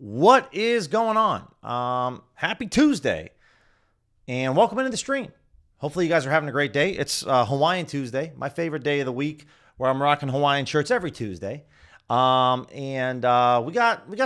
What is going on? Happy Tuesday, and welcome into the stream. Hopefully you guys are having a great day. It's Hawaiian Tuesday, my favorite day of the week, where I'm rocking Hawaiian shirts every Tuesday. We got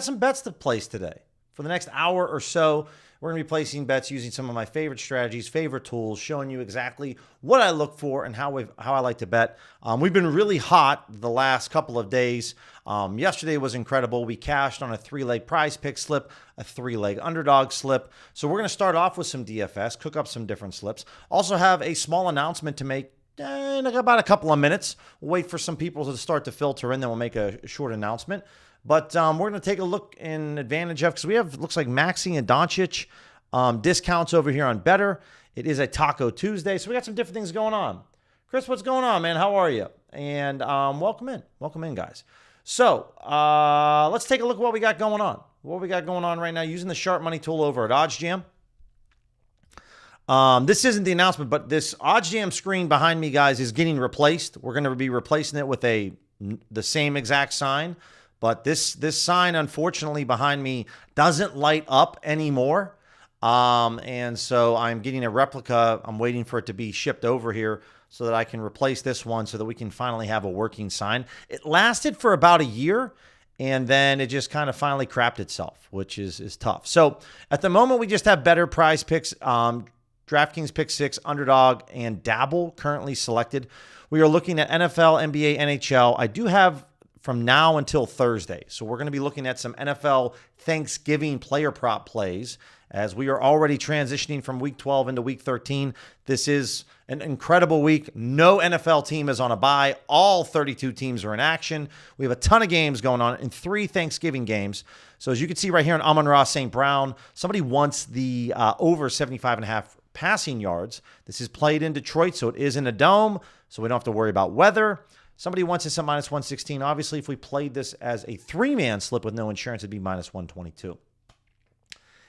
some bets to place today. For the next hour or so, we're going to be placing bets using some of my favorite strategies, favorite tools, showing you exactly what I look for and how I like to bet. We've been really hot the last couple of days. Yesterday was incredible. We cashed on a 3-leg PrizePicks slip, a 3-leg underdog slip. So we're going to start off with some DFS, cook up some different slips. Also have a small announcement to make in about a couple of minutes. We'll wait for some people to start to filter in, then we'll make a short announcement. But we're going to take a look in advantage of, because we have, looks like Maxey and Doncic discounts over here on Better. It is a Taco Tuesday, so we got some different things going on. Chris, what's going on, man? How are you? And welcome in. Welcome in, guys. So let's take a look at what we got going on. What we got going on right now using the Sharp Money tool over at OddsJam. This isn't the announcement, but this OddsJam screen behind me, guys, is getting replaced. We're going to be replacing it with the same exact sign. But this sign, unfortunately, behind me doesn't light up anymore. And so I'm getting a replica. I'm waiting for it to be shipped over here so that I can replace this one so that we can finally have a working sign. It lasted for about a year, and then it just kind of finally crapped itself, which is tough. So at the moment, we just have better PrizePicks, DraftKings Pick 6, Underdog, and Dabble currently selected. We are looking at NFL, NBA, NHL. I do have from now until Thursday. So we're going to be looking at some NFL Thanksgiving player prop plays as we are already transitioning from week 12 into week 13. This is an incredible week. No NFL team is on a bye. All 32 teams are in action. We have a ton of games going on in 3 Thanksgiving games. So as you can see right here in Amon-Ra St. Brown, somebody wants the over 75.5 passing yards. This is played in Detroit, so it is in a dome, so we don't have to worry about weather. Somebody wants this at minus 116. Obviously, if we played this as a 3-man slip with no insurance, it'd be minus 122.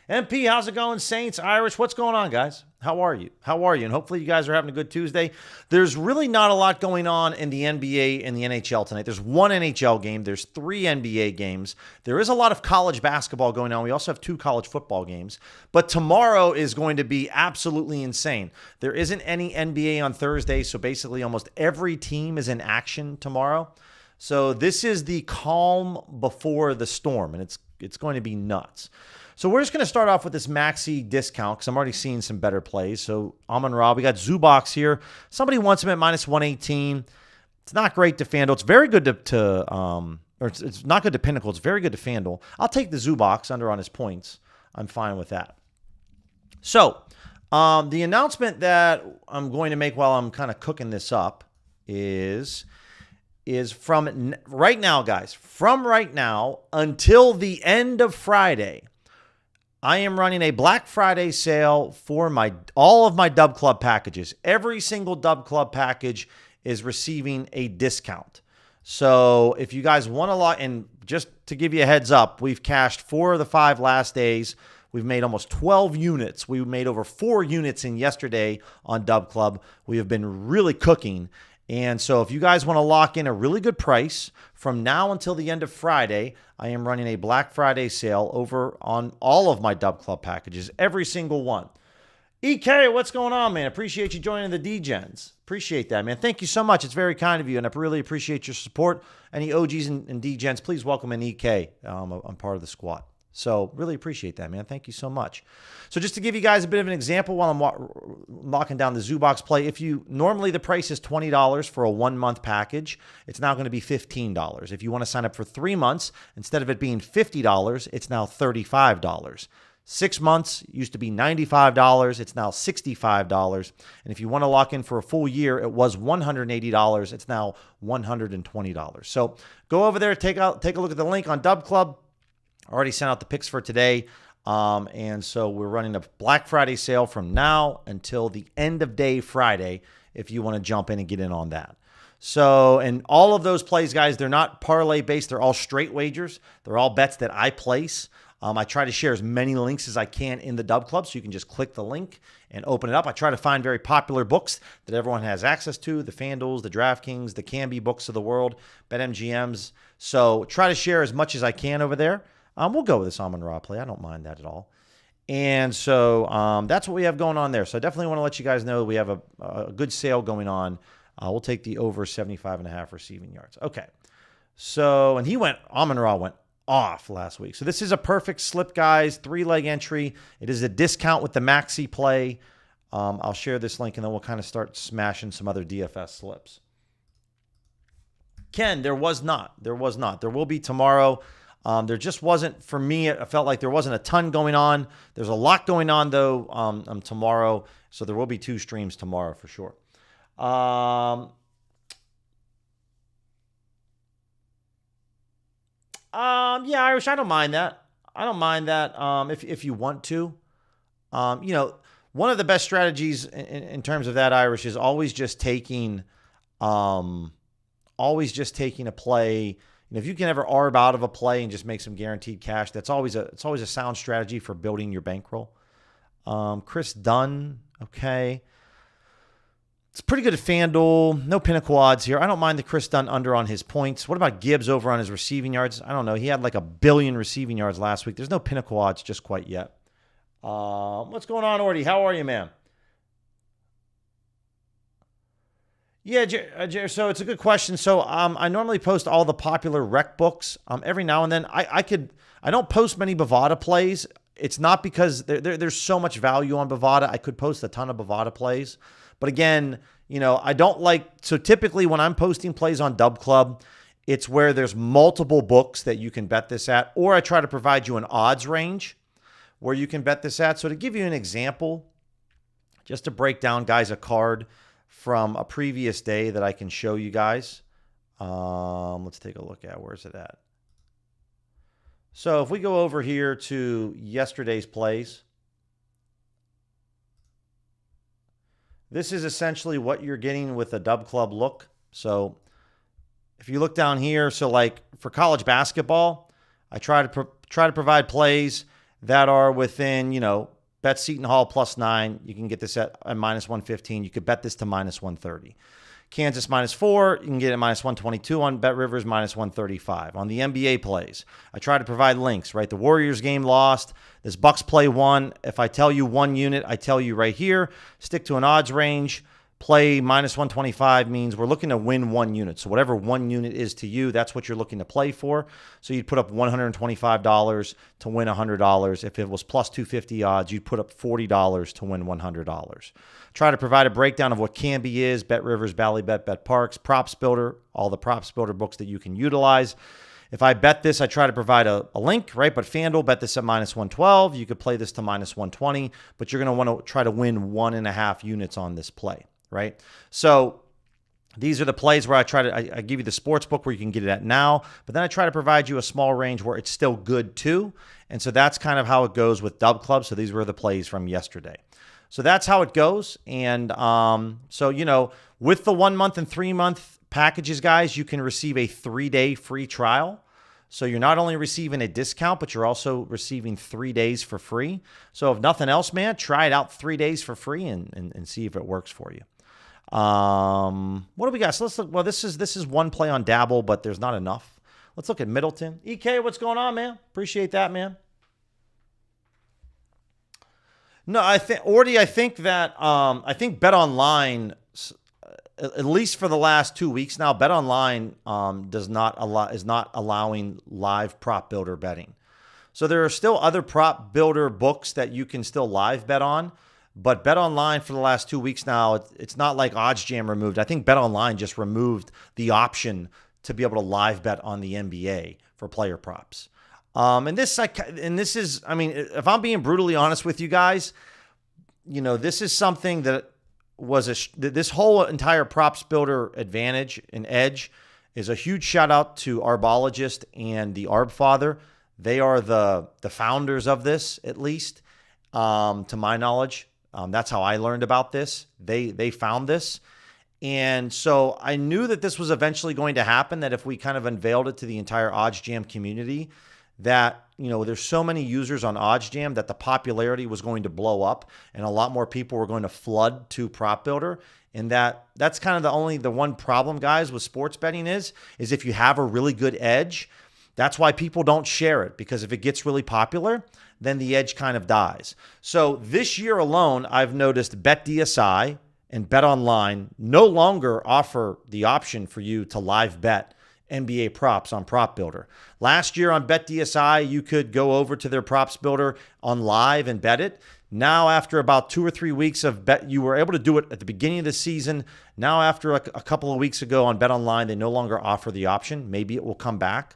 MP, how's it going? Saints, Irish, what's going on, guys? How are you? How are you? And hopefully you guys are having a good Tuesday. There's really not a lot going on in the NBA and the NHL tonight. There's 1 NHL game. There's 3 NBA games. There is a lot of college basketball going on. We also have 2 college football games. But tomorrow is going to be absolutely insane. There isn't any NBA on Thursday, so basically almost every team is in action tomorrow. So this is the calm before the storm, and it's going to be nuts. So we're just going to start off with this Maxey discount because I'm already seeing some better plays. So Amon-Ra, we got Zubox here. Somebody wants him at minus 118. It's not great to FanDuel. It's very good it's not good to Pinnacle. It's very good to FanDuel. I'll take the Zubox under on his points. I'm fine with that. So the announcement that I'm going to make while I'm kind of cooking this up is from right now, guys. From right now until the end of Friday, I am running a Black Friday sale for all of my Dub Club packages. Every single Dub Club package is receiving a discount. So if you guys want to log in, just to give you a heads up, we've cashed 4 of the 5 last days. We've made almost 12 units. We made over 4 units in yesterday on Dub Club. We have been really cooking. And so if you guys want to lock in a really good price from now until the end of Friday, I am running a Black Friday sale over on all of my Dub Club packages, every single one. EK, what's going on, man? Appreciate you joining the D-Gens. Appreciate that, man. Thank you so much. It's very kind of you, and I really appreciate your support. Any OGs and D-Gens, please welcome in EK. I'm part of the squad. So really appreciate that, man. Thank you so much. So just to give you guys a bit of an example while I'm locking down the Zubox play, normally the price is $20 for a 1-month package. It's now going to be $15. If you want to sign up for 3 months, instead of it being $50, it's now $35. 6 months used to be $95. It's now $65. And if you want to lock in for a full year, it was $180. It's now $120. So go over there, take a look at the link on Dub Club. I already sent out the picks for today. And so we're running a Black Friday sale from now until the end of day Friday if you want to jump in and get in on that. So, and all of those plays, guys, they're not parlay based. They're all straight wagers. They're all bets that I place. I try to share as many links as I can in the Dub Club, so you can just click the link and open it up. I try to find very popular books that everyone has access to, the FanDuels, the DraftKings, the Canby books of the world, BetMGMs. So try to share as much as I can over there. We'll go with this Amon-Ra play. I don't mind that at all. And so that's what we have going on there. So I definitely want to let you guys know we have a good sale going on. We'll take the over 75.5 receiving yards. Okay. So, and Amon-Ra went off last week. So this is a perfect slip, guys. 3-leg entry. It is a discount with the maxi play. I'll share this link and then we'll kind of start smashing some other DFS slips. Ken, there was not. There will be tomorrow. There just wasn't, for me, I felt like there wasn't a ton going on. There's a lot going on, though, tomorrow. So there will be 2 streams tomorrow for sure. Yeah, Irish, I don't mind that. If you want to. One of the best strategies in terms of that, Irish, is always just taking a play. If you can ever arb out of a play and just make some guaranteed cash, it's always a sound strategy for building your bankroll. Chris Dunn, okay. It's pretty good at FanDuel. No pinnacle odds here. I don't mind the Chris Dunn under on his points. What about Gibbs over on his receiving yards? I don't know. He had like 1 billion receiving yards last week. There's no pinnacle odds just quite yet. What's going on, Orty? How are you, man? Yeah, so it's a good question. So I normally post all the popular rec books. Every now and then I don't post many Bovada plays. It's not because there's so much value on Bovada. I could post a ton of Bovada plays. But again, I don't like, so typically when I'm posting plays on Dub Club, it's where there's multiple books that you can bet this at, or I try to provide you an odds range where you can bet this at. So to give you an example, just to break down, guys, a card from a previous day that I can show you guys. Let's take a look at, where's it at? So if we go over here to yesterday's plays, this is essentially what you're getting with a Dub Club look. So if you look down here, so like for college basketball, I try to provide plays that are within, bet Seton Hall +9. You can get this at -115. You could bet this to -130. Kansas -4. You can get it -122 on Bet Rivers, -135. On the NBA plays, I try to provide links, right? The Warriors game lost. This Bucks play won. If I tell you 1 unit, I tell you right here, stick to an odds range. Play -125 means we're looking to win 1 unit. So whatever 1 unit is to you, that's what you're looking to play for. So you'd put up $125 to win $100. If it was +250 odds, you'd put up $40 to win $100. Try to provide a breakdown of what Canby is, Bet Rivers, Ballybet, Bet Parks, Props Builder, all the Props Builder books that you can utilize. If I bet this, I try to provide a link, right? But FanDuel, bet this at -112. You could play this to -120, but you're going to want to try to win 1.5 units on this play, right? So these are the plays where I give you the sports book where you can get it at now, but then I try to provide you a small range where it's still good too. And so that's kind of how it goes with Dub Club. So these were the plays from yesterday. So that's how it goes. And so, with the 1 month and 3 month packages, guys, you can receive a 3-day free trial. So you're not only receiving a discount, but you're also receiving 3 days for free. So if nothing else, man, try it out 3 days for free and see if it works for you. What do we got? So let's look. Well, this is one play on Dabble, but there's not enough. Let's look at Middleton. EK, what's going on, man? Appreciate that, man. No, I think Bet Online, at least for the last 2 weeks now, Bet Online is not allowing live prop builder betting. So there are still other prop builder books that you can still live bet on, but Bet Online for the last 2 weeks now, it's not like OddsJam removed. I think Bet Online just removed the option to be able to live bet on the NBA for player props. This is, if I'm being brutally honest with you guys, this is something that was this whole entire props builder advantage and edge is a huge shout out to Arbologist and the Arb Father. They are the founders of this, at least, to my knowledge. That's how I learned about this. They found this. And so I knew that this was eventually going to happen, that if we kind of unveiled it to the entire OddsJam community, that, there's so many users on OddsJam that the popularity was going to blow up and a lot more people were going to flood to Prop Builder. And that's kind of the one problem, guys, with sports betting is if you have a really good edge, That's why people don't share it, because if it gets really popular, then the edge kind of dies. So this year alone, I've noticed BetDSI and BetOnline no longer offer the option for you to live bet NBA props on Prop Builder. Last year on BetDSI, you could go over to their props builder on live and bet it. Now, after about 2 or 3 weeks of bet, you were able to do it at the beginning of the season. Now, after a couple of weeks ago on BetOnline, they no longer offer the option. Maybe it will come back.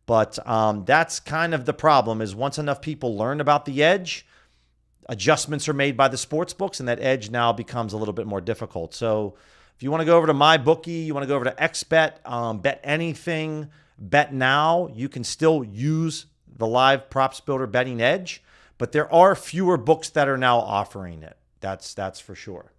But that's kind of the problem, is once enough people learn about the edge, adjustments are made by the sports books, and that edge now becomes a little bit more difficult. So if you want to go over to MyBookie, you want to go over to XBet, Bet Anything, Bet Now, you can still use the live props builder betting edge, but there are fewer books that are now offering it. That's for sure.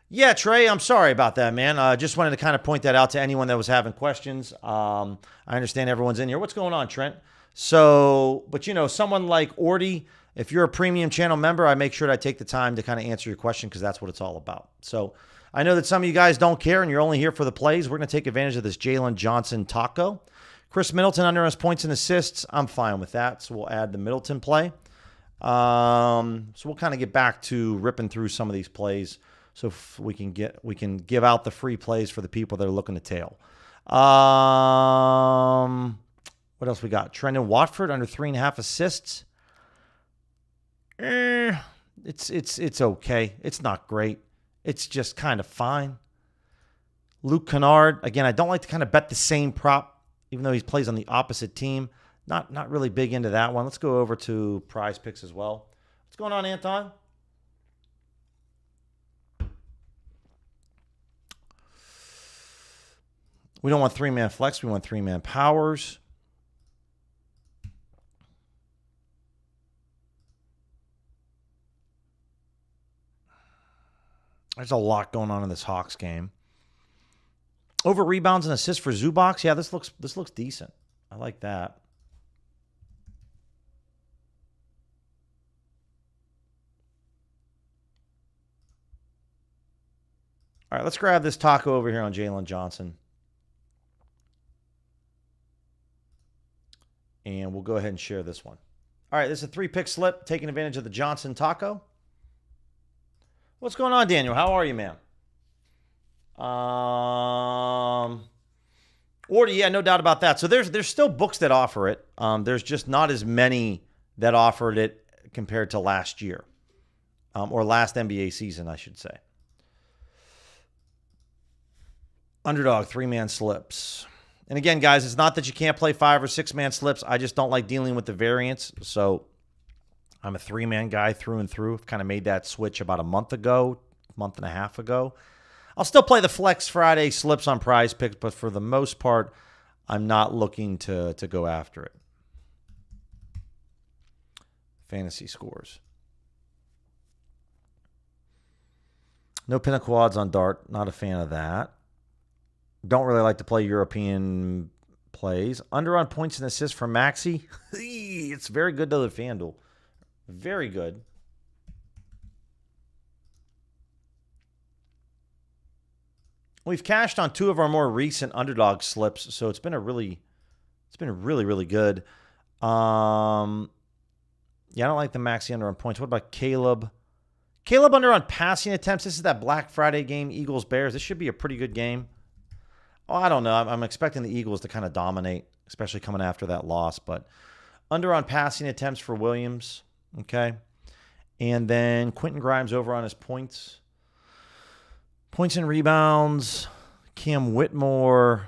Yeah, Trey, I'm sorry about that, man. Just wanted to kind of point that out to anyone that was having questions. I understand everyone's in here. What's going on, Trent? So, but someone like Orty, if you're a premium channel member, I make sure that I take the time to kind of answer your question, because that's what it's all about. So I know that some of you guys don't care and you're only here for the plays. We're going to take advantage of this Jalen Johnson taco. Chris Middleton under his points and assists. I'm fine with that. So we'll add the Middleton play. So we'll kind of get back to ripping through some of these plays, so we can give out the free plays for the people that are looking to tail. What else we got? Trendon Watford under 3.5 assists. It's okay. It's not great. It's just kind of fine. Luke Kennard, again, I don't like to kind of bet the same prop, even though he plays on the opposite team. Not really big into that one. Let's go over to PrizePicks as well. What's going on, Anton? We don't want 3-man flex. We want 3-man powers. There's a lot going on in this Hawks game. Over rebounds and assists for Zubac. Yeah, this looks decent. I like that. All right, let's grab this taco over here on Jalen Johnson. And we'll go ahead and share this one. All right, this is a 3-pick slip, taking advantage of the Johnson taco. What's going on, Daniel? How are you, man? Order, yeah, no doubt about that. So there's still books that offer it. There's just not as many that offered it compared to last year, or last NBA season, I should say. Underdog 3-man slips. And again, guys, it's not that you can't play 5 or 6-man slips. I just don't like dealing with the variance. So I'm a 3-man guy through and through. I've kind of made that switch about a month and a half ago. I'll still play the Flex Friday slips on PrizePicks, but for the most part, I'm not looking to go after it. Fantasy scores. No pinnacle odds on Dart. Not a fan of that. Don't really like to play European plays. Under on points and assists for Maxey. It's very good to the FanDuel. Very good. We've cashed on 2 of our more recent underdog slips, so it's been really good. Yeah, I don't like the Maxey under on points. What about Caleb? Caleb under on passing attempts. This is that Black Friday game, Eagles-Bears. This should be a pretty good game. Oh, I don't know. I'm expecting the Eagles to kind of dominate, especially coming after that loss. But under on passing attempts for Williams. Okay. And then Quentin Grimes over on his points. Points and rebounds. Cam Whitmore.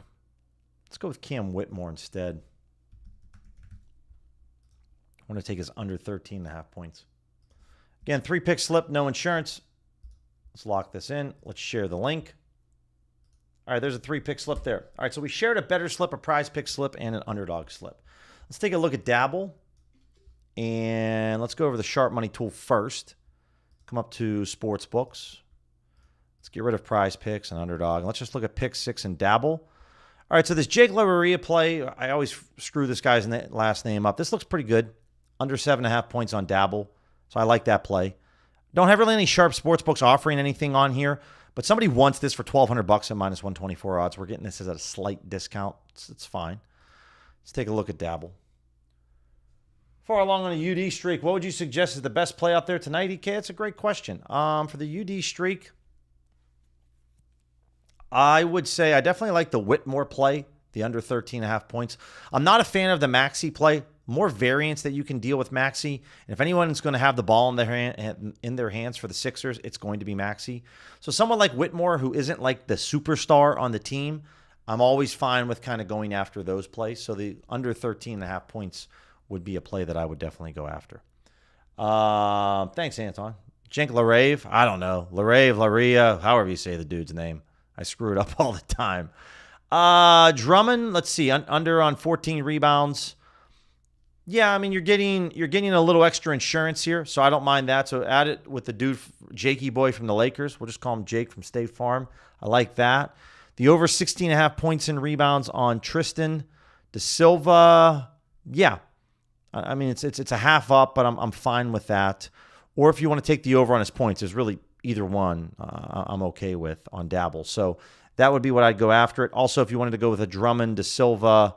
Let's go with Cam Whitmore instead. I want to take his under 13.5 points. Again, 3-pick slip, no insurance. Let's lock this in. Let's share the link. All right, there's a 3-pick slip there. All right, so we shared a better slip, a PrizePick slip, and an underdog slip. Let's take a look at Dabble. And let's go over the Sharp Money tool first. Come up to Sports Books. Let's get rid of PrizePicks and underdog. And let's just look at Pick 6 and Dabble. All right, so this Jake LaRuria play, I always screw this guy's last name up. This looks pretty good. Under 7.5 points on Dabble. So I like that play. Don't have really any Sharp sports books offering anything on here. But somebody wants this for $1,200 at minus 124 odds. We're getting this as a slight discount. It's fine. Let's take a look at Dabble. Far along on a UD streak, what would you suggest is the best play out there tonight, EK? It's a great question. For the UD streak, I would say I definitely like the Whitmore play, the under 13.5 points. I'm not a fan of the Maxey play. More variance that you can deal with Maxey. And if anyone's going to have the ball in their hands for the Sixers, it's going to be Maxey. So someone like Whitmore, who isn't like the superstar on the team, I'm always fine with kind of going after those plays. So the under 13.5 points would be a play that I would definitely go after. Thanks, Anton. Jenk Larave, I don't know. Larave, Laria, however you say the dude's name. I screw it up all the time. Drummond, let's see, under on 14 rebounds. Yeah, I mean, you're getting a little extra insurance here, so I don't mind that. So add it with the dude, Jakey boy from the Lakers. We'll just call him Jake from State Farm. I like that. The over 16.5 points in rebounds on Tristan De Silva. Yeah, I mean, it's a half up, but I'm fine with that. Or if you want to take the over on his points, there's really either one I'm okay with on Dabble. So that would be what I'd go after it. Also, if you wanted to go with a Drummond De Silva,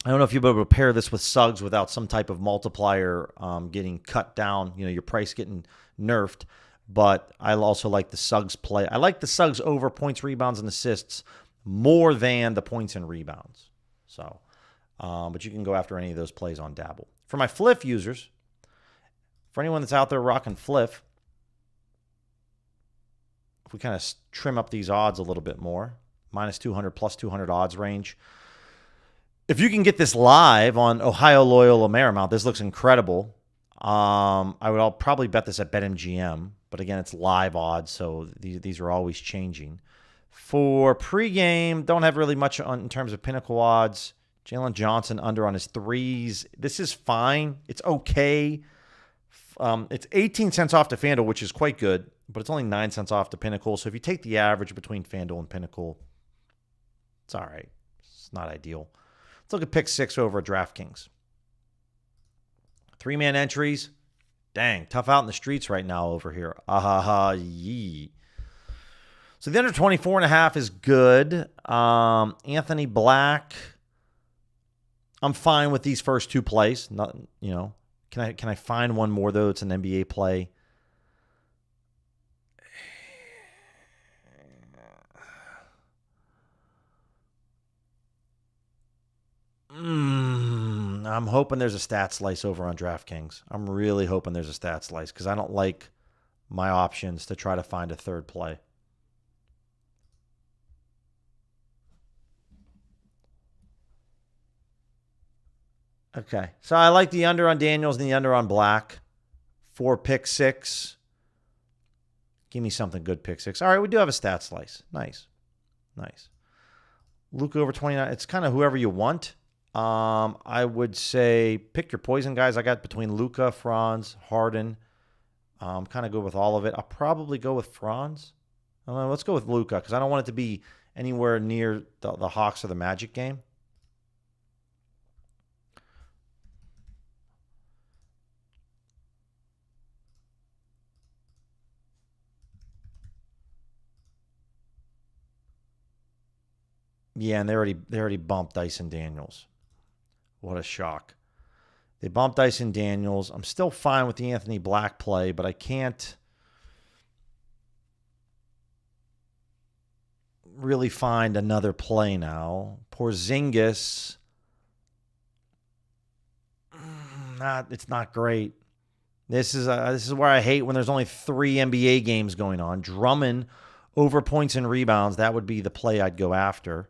I don't know if you'll be able to pair this with Suggs without some type of multiplier getting cut down, your price getting nerfed. But I also like the Suggs play. I like the Suggs over points, rebounds, and assists more than the points and rebounds. So, but you can go after any of those plays on Dabble. For my Fliff users, for anyone that's out there rocking Fliff, if we kind of trim up these odds a little bit more, minus 200, plus 200 odds range. If you can get this live on Ohio Loyola Marymount, this looks incredible. I'll probably bet this at BetMGM, but again, it's live odds, so these are always changing. For pregame, don't have really much in terms of pinnacle odds. Jalen Johnson under on his threes. This is fine. It's okay. It's 18 cents off to FanDuel, which is quite good, but it's only 9 cents off to Pinnacle. So if you take the average between FanDuel and Pinnacle, it's all right. It's not ideal. Let's look at pick 6 over at DraftKings. 3-man entries. Dang, tough out in the streets right now over here. Yee. So the under 24.5 is good. Anthony Black. I'm fine with these first two plays. Not, Can I find one more, though? It's an NBA play. I'm hoping there's a stat slice over on DraftKings. I'm really hoping there's a stat slice because I don't like my options to try to find a third play. Okay, so I like the under on Daniels and the under on Black for pick 6. Give me something good, pick 6. All right, we do have a stat slice. Nice. Luka over 29. It's kind of whoever you want. I would say pick your poison guys. I got between Luka, Franz, Harden. Kind of go with all of it. I'll probably go with Franz. Let's go with Luka because I don't want it to be anywhere near the Hawks or the Magic game. Yeah, and they already bumped Dyson Daniels. What a shock. They bumped Dyson Daniels. I'm still fine with the Anthony Black play, but I can't really find another play now. Porzingis. It's not great. This is where I hate when there's only 3 NBA games going on. Drummond over points and rebounds. That would be the play I'd go after.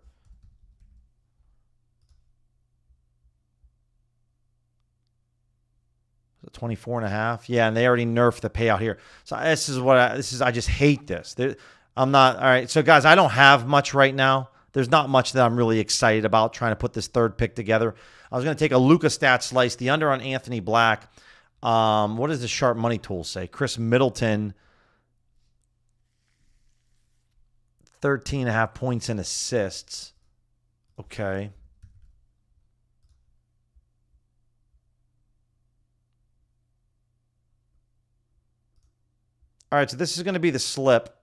24.5. Yeah, and they already nerfed the payout here. So I just hate this. I'm not, all right. So guys, I don't have much right now. There's not much that I'm really excited about trying to put this third pick together. I was going to take a Luka stat slice, the under on Anthony Black. What does the sharp money tool say? Chris Middleton, 13.5 points and assists. Okay. All right, so this is going to be the slip.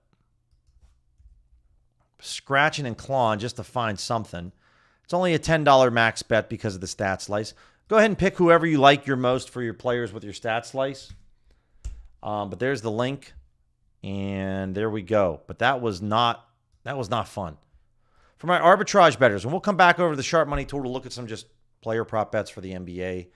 scratching and clawing just to find something. It's only a $10 max bet because of the stat slice. Go ahead and pick whoever you like your most for your players with your stat slice. But there's the link, and there we go. But that was not fun. For my arbitrage bettors, and we'll come back over to the sharp money tool to look at some just player prop bets for the NBA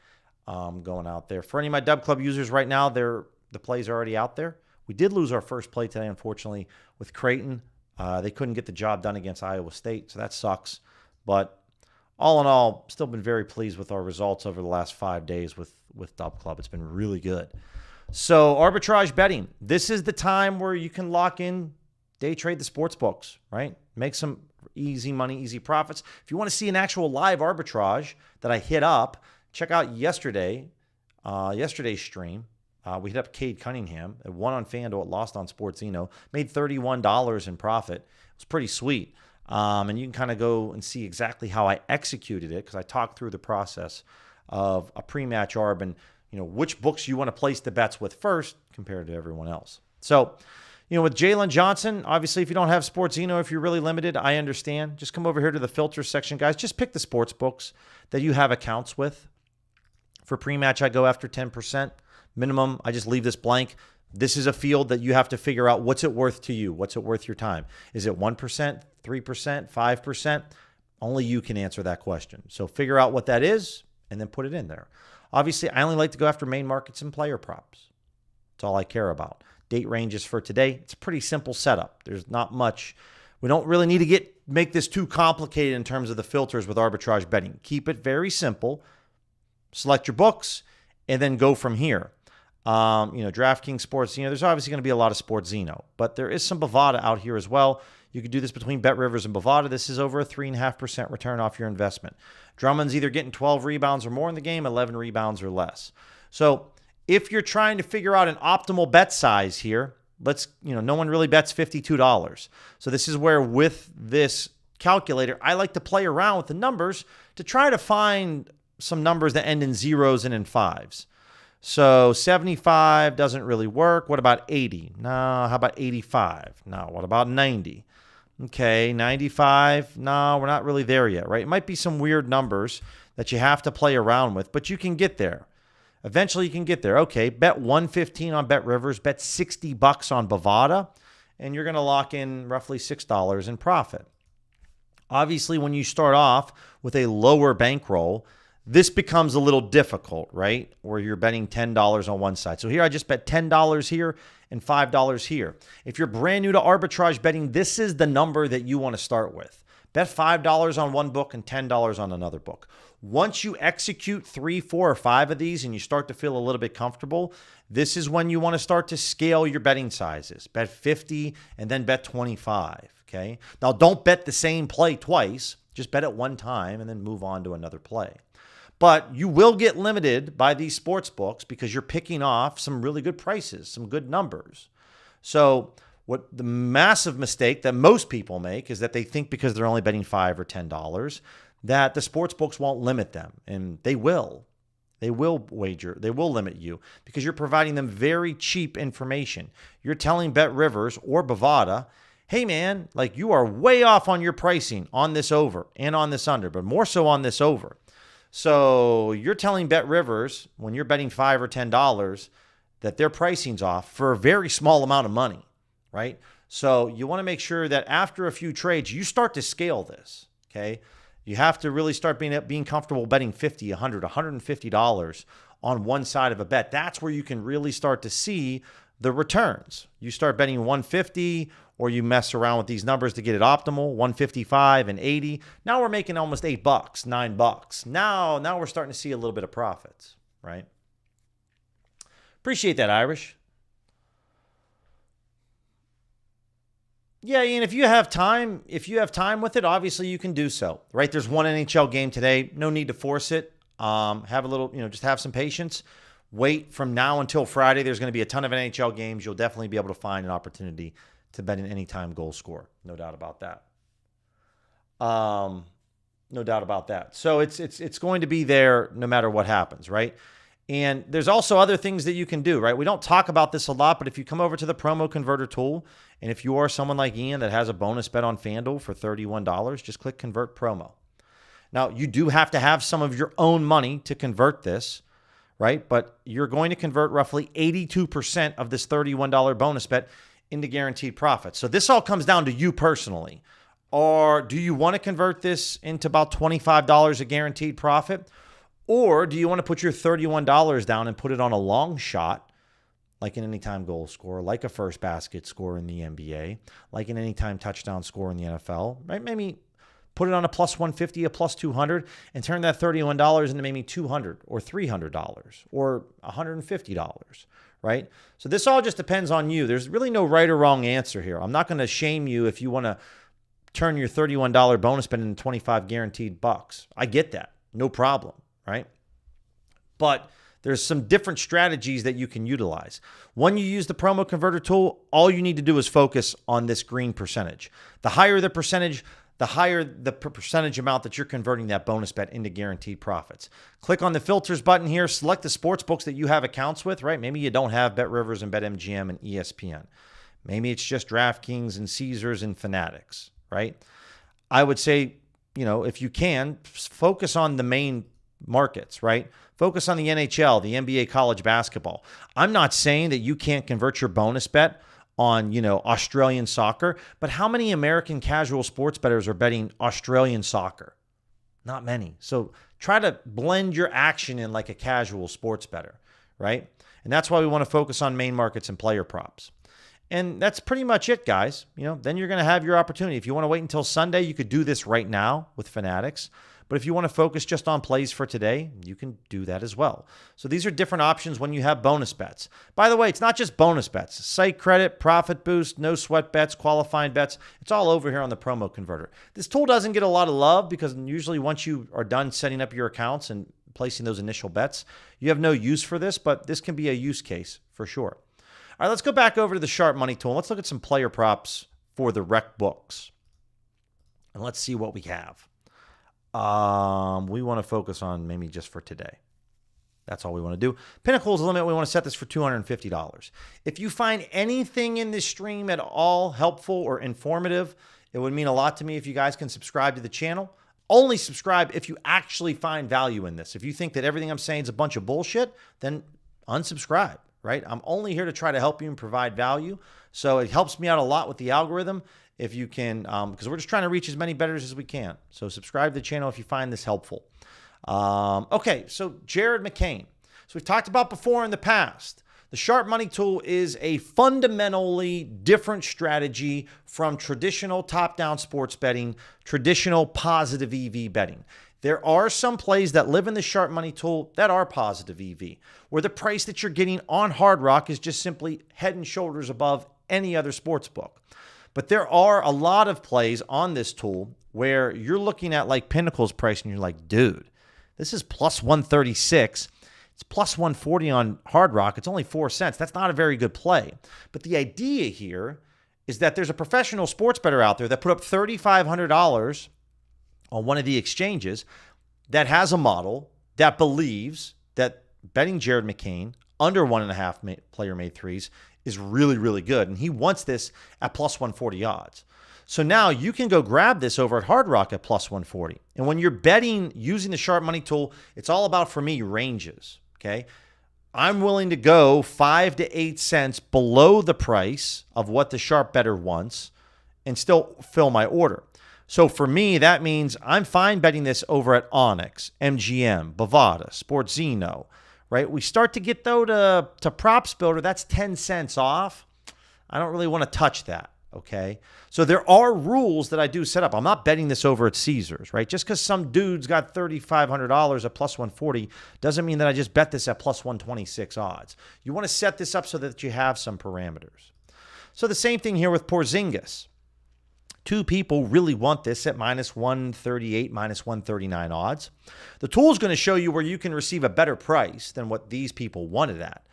going out there. For any of my Dub Club users right now, the plays are already out there. We did lose our first play today, unfortunately, with Creighton. They couldn't get the job done against Iowa State, so that sucks. But all in all, still been very pleased with our results over the last 5 days with Dub Club. It's been really good. So arbitrage betting, this is the time where you can lock in, day trade the sports books, right? Make some easy money, easy profits. If you want to see an actual live arbitrage that I hit up, check out yesterday's stream. We hit up Cade Cunningham. It won on FanDuel. It lost on Sportsino. Made $31 in profit. It was pretty sweet. And you can kind of go and see exactly how I executed it because I talked through the process of a pre-match arb and which books you want to place the bets with first compared to everyone else. So, with Jalen Johnson, obviously, if you don't have Sportsino, if you're really limited, I understand. Just come over here to the filter section, guys. Just pick the sports books that you have accounts with. For pre-match, I go after 10%. Minimum, I just leave this blank. This is a field that you have to figure out what's it worth to you. What's it worth your time? Is it 1%, 3%, 5%? Only you can answer that question. So figure out what that is and then put it in there. Obviously, I only like to go after main markets and player props. That's all I care about. Date ranges for today. It's a pretty simple setup. There's not much. We don't really need to make this too complicated in terms of the filters with arbitrage betting. Keep it very simple. Select your books and then go from here. DraftKings Sports, there's obviously going to be a lot of Sportsino, but there is some Bovada out here as well. You could do this between BetRivers and Bovada. This is over a 3.5% return off your investment. Drummond's either getting 12 rebounds or more in the game, 11 rebounds or less. So if you're trying to figure out an optimal bet size here, no one really bets $52. So this is where with this calculator, I like to play around with the numbers to try to find some numbers that end in zeros and in fives. So 75 doesn't really work. What about 80? No. How about 85? No. What about 90? Okay, 95. No, we're not really there yet, right? It might be some weird numbers that you have to play around with, but you can get there. Eventually you can get there. Okay, bet 115 on BetRivers, bet $60 on Bovada, and you're going to lock in roughly $6 in profit. Obviously, when you start off with a lower bankroll, this becomes a little difficult, right? Where you're betting $10 on one side. So here I just bet $10 here and $5 here. If you're brand new to arbitrage betting, this is the number that you want to start with. Bet $5 on one book and $10 on another book. Once you execute 3, 4, or 5 of these and you start to feel a little bit comfortable, this is when you want to start to scale your betting sizes. Bet 50 and then bet 25, okay? Now, don't bet the same play twice. Just bet it one time and then move on to another play. But you will get limited by these sports books because you're picking off some really good prices, some good numbers. So what the massive mistake that most people make is that they think because they're only betting $5 or $10 that the sports books won't limit them. And they will. They will limit you because you're providing them very cheap information. You're telling BetRivers or Bovada, hey man, you are way off on your pricing on this over and on this under, but more so on this over. So you're telling BetRivers when you're betting $5 or $10 that their pricing's off for a very small amount of money, right? So you want to make sure that after a few trades, you start to scale this, okay? You have to really start being comfortable betting $50, $100, $150 on one side of a bet. That's where you can really start to see the returns. You start betting $150 or you mess around with these numbers to get it optimal, $155 and $80. Now we're making almost $8, $9. Now we're starting to see a little bit of profits, right? Appreciate that, Irish. Yeah, Ian, if you have time with it, obviously you can do so, right? There's one NHL game today. No need to force it. Have a little, just have some patience. Wait from now until Friday. There's going to be a ton of NHL games. You'll definitely be able to find an opportunity to bet an anytime goal score. No doubt about that. No doubt about that. So it's going to be there no matter what happens, right? And there's also other things that you can do, right? We don't talk about this a lot, but if you come over to the promo converter tool, and if you are someone like Ian that has a bonus bet on FanDuel for $31, just click convert promo. Now, you do have to have some of your own money to convert this, right? But you're going to convert roughly 82% of this $31 bonus bet into guaranteed profit. So this all comes down to you personally. Or do you want to convert this into about $25 a guaranteed profit? Or do you want to put your $31 down and put it on a long shot, like an anytime goal scorer, like a first basket score in the NBA, like an anytime touchdown score in the NFL, right? Maybe put it on a plus 150, a plus 200, and turn that $31 into maybe $200 or $300 or $150, right? So this all just depends on you. There's really no right or wrong answer here. I'm not going to shame you if you want to turn your $31 bonus bet into 25 guaranteed bucks. I get that. No problem, right? But there's some different strategies that you can utilize. When you use the promo converter tool, all you need to do is focus on this green percentage. The higher the percentage, the higher the percentage amount that you're converting that bonus bet into guaranteed profits. Click on the filters button here. Select the sports books that you have accounts with, right? Maybe you don't have BetRivers and BetMGM and ESPN. Maybe it's just DraftKings and Caesars and Fanatics, right? I would say, if you can, focus on the main markets, right? Focus on the NHL, the NBA college basketball. I'm not saying that you can't convert your bonus bet on, Australian soccer, but how many American casual sports bettors are betting Australian soccer? Not many. So try to blend your action in like a casual sports bettor, right? And that's why we want to focus on main markets and player props. And that's pretty much it, guys. Then you're going to have your opportunity. If you want to wait until Sunday, you could do this right now with Fanatics. But if you want to focus just on plays for today, you can do that as well. So these are different options when you have bonus bets. By the way, it's not just bonus bets. Site credit, profit boost, no sweat bets, qualifying bets. It's all over here on the promo converter. This tool doesn't get a lot of love because usually once you are done setting up your accounts and placing those initial bets, you have no use for this, but this can be a use case for sure. All right, let's go back over to the Sharp Money tool. Let's look at some player props for the rec books. And let's see what we have. We want to focus on maybe just for today. That's all we want to do. Pinnacle's limit, we want to set this for $250. If you find anything in this stream at all helpful or informative, it would mean a lot to me if you guys can subscribe to the channel. Only subscribe if you actually find value in this. If you think that everything I'm saying is a bunch of bullshit, then unsubscribe, right? I'm only here to try to help you and provide value. So it helps me out a lot with the algorithm. If you can, because we're just trying to reach as many bettors as we can. So subscribe to the channel if you find this helpful. Okay, so Jared McCain. So we've talked about before in the past. The Sharp Money tool is a fundamentally different strategy from traditional top-down sports betting, traditional positive EV betting. There are some plays that live in the Sharp Money tool that are positive EV, where the price that you're getting on Hard Rock is just simply head and shoulders above any other sports book. But there are a lot of plays on this tool where you're looking at like Pinnacle's price and you're like, dude, this is plus 136. It's plus 140 on Hard Rock. It's only 4 cents. That's not a very good play. But the idea here is that there's a professional sports bettor out there that put up $3,500 on one of the exchanges that has a model that believes that betting Jared McCain under 1.5 player made threes is really, really good. And he wants this at plus 140 odds. So now you can go grab this over at Hard Rock at plus 140. And when you're betting using the Sharp Money tool, it's all about, for me, ranges. Okay. I'm willing to go 5 to 8 cents below the price of what the Sharp bettor wants and still fill my order. So for me, that means I'm fine betting this over at Onyx, MGM, Bovada, Sportzino, right? We start to get, though, to Props Builder. That's 10 cents off. I don't really want to touch that, okay? So there are rules that I do set up. I'm not betting this over at Caesars, right? Just because some dude's got $3,500 at plus 140 doesn't mean that I just bet this at plus 126 odds. You want to set this up so that you have some parameters. So the same thing here with Porzingis. Two people really want this at minus 138, minus 139 odds. The tool is going to show you where you can receive a better price than what these people wanted at.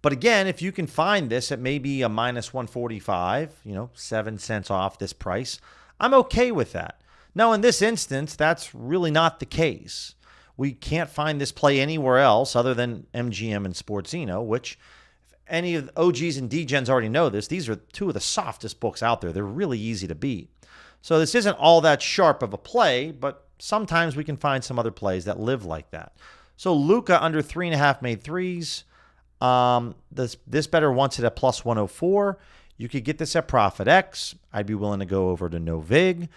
But again, if you can find this at maybe a minus 145, 7 cents off this price, I'm okay with that. Now, in this instance, that's really not the case. We can't find this play anywhere else other than MGM and Sportsino, which if any of the OGs and DGens already know this, these are two of the softest books out there. They're really easy to beat. So this isn't all that sharp of a play, but sometimes we can find some other plays that live like that. So Luka under 3.5 made threes. This better wants it at plus 104. You could get this at Profit X. I'd be willing to go over to No Vig,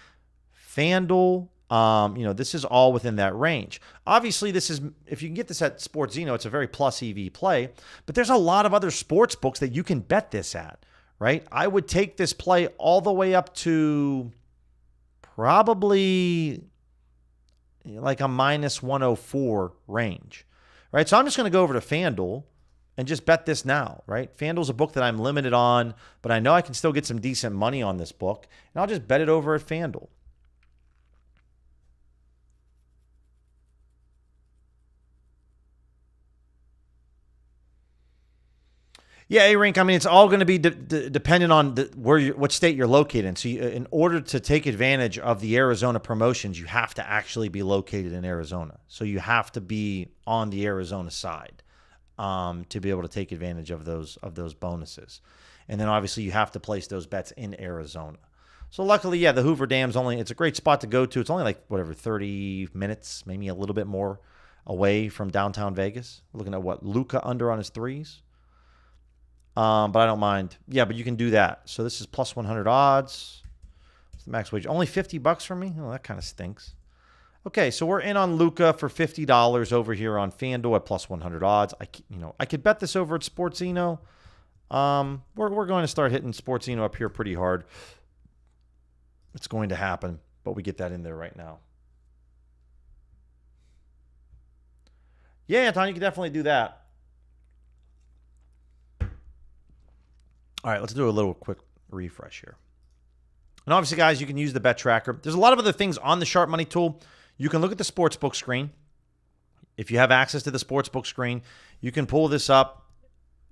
FanDuel. This is all within that range. Obviously, this is, if you can get this at Sportsino, it's a very plus EV play, but there's a lot of other sports books that you can bet this at, right? I would take this play all the way up to probably like a minus 104 range, right? So I'm just going to go over to FanDuel and just bet this now, right? FanDuel's a book that I'm limited on, but I know I can still get some decent money on this book, and I'll just bet it over at FanDuel. Yeah, A-Rink, I mean, it's all going to be dependent on what state you're located in. So in order to take advantage of the Arizona promotions, you have to actually be located in Arizona. So you have to be on the Arizona side to be able to take advantage of those bonuses. And then obviously you have to place those bets in Arizona. So luckily, yeah, the Hoover Dam's it's a great spot to go to. It's only like, 30 minutes, maybe a little bit more away from downtown Vegas. We're looking at Luka under on his threes. But I don't mind. Yeah, but you can do that. So this is plus 100 odds. What's the max wage? Only $50 for me? Oh, that kind of stinks. Okay, so we're in on Luka for $50 over here on FanDuel at plus 100 odds. I could bet this over at Sportsino. We're going to start hitting Sportsino up here pretty hard. It's going to happen, but we get that in there right now. Yeah, Anton, you can definitely do that. All right, let's do a little quick refresh here. And obviously, guys, you can use the bet tracker. There's a lot of other things on the Sharp Money tool. You can look at the sportsbook screen. If you have access to the sportsbook screen, you can pull this up.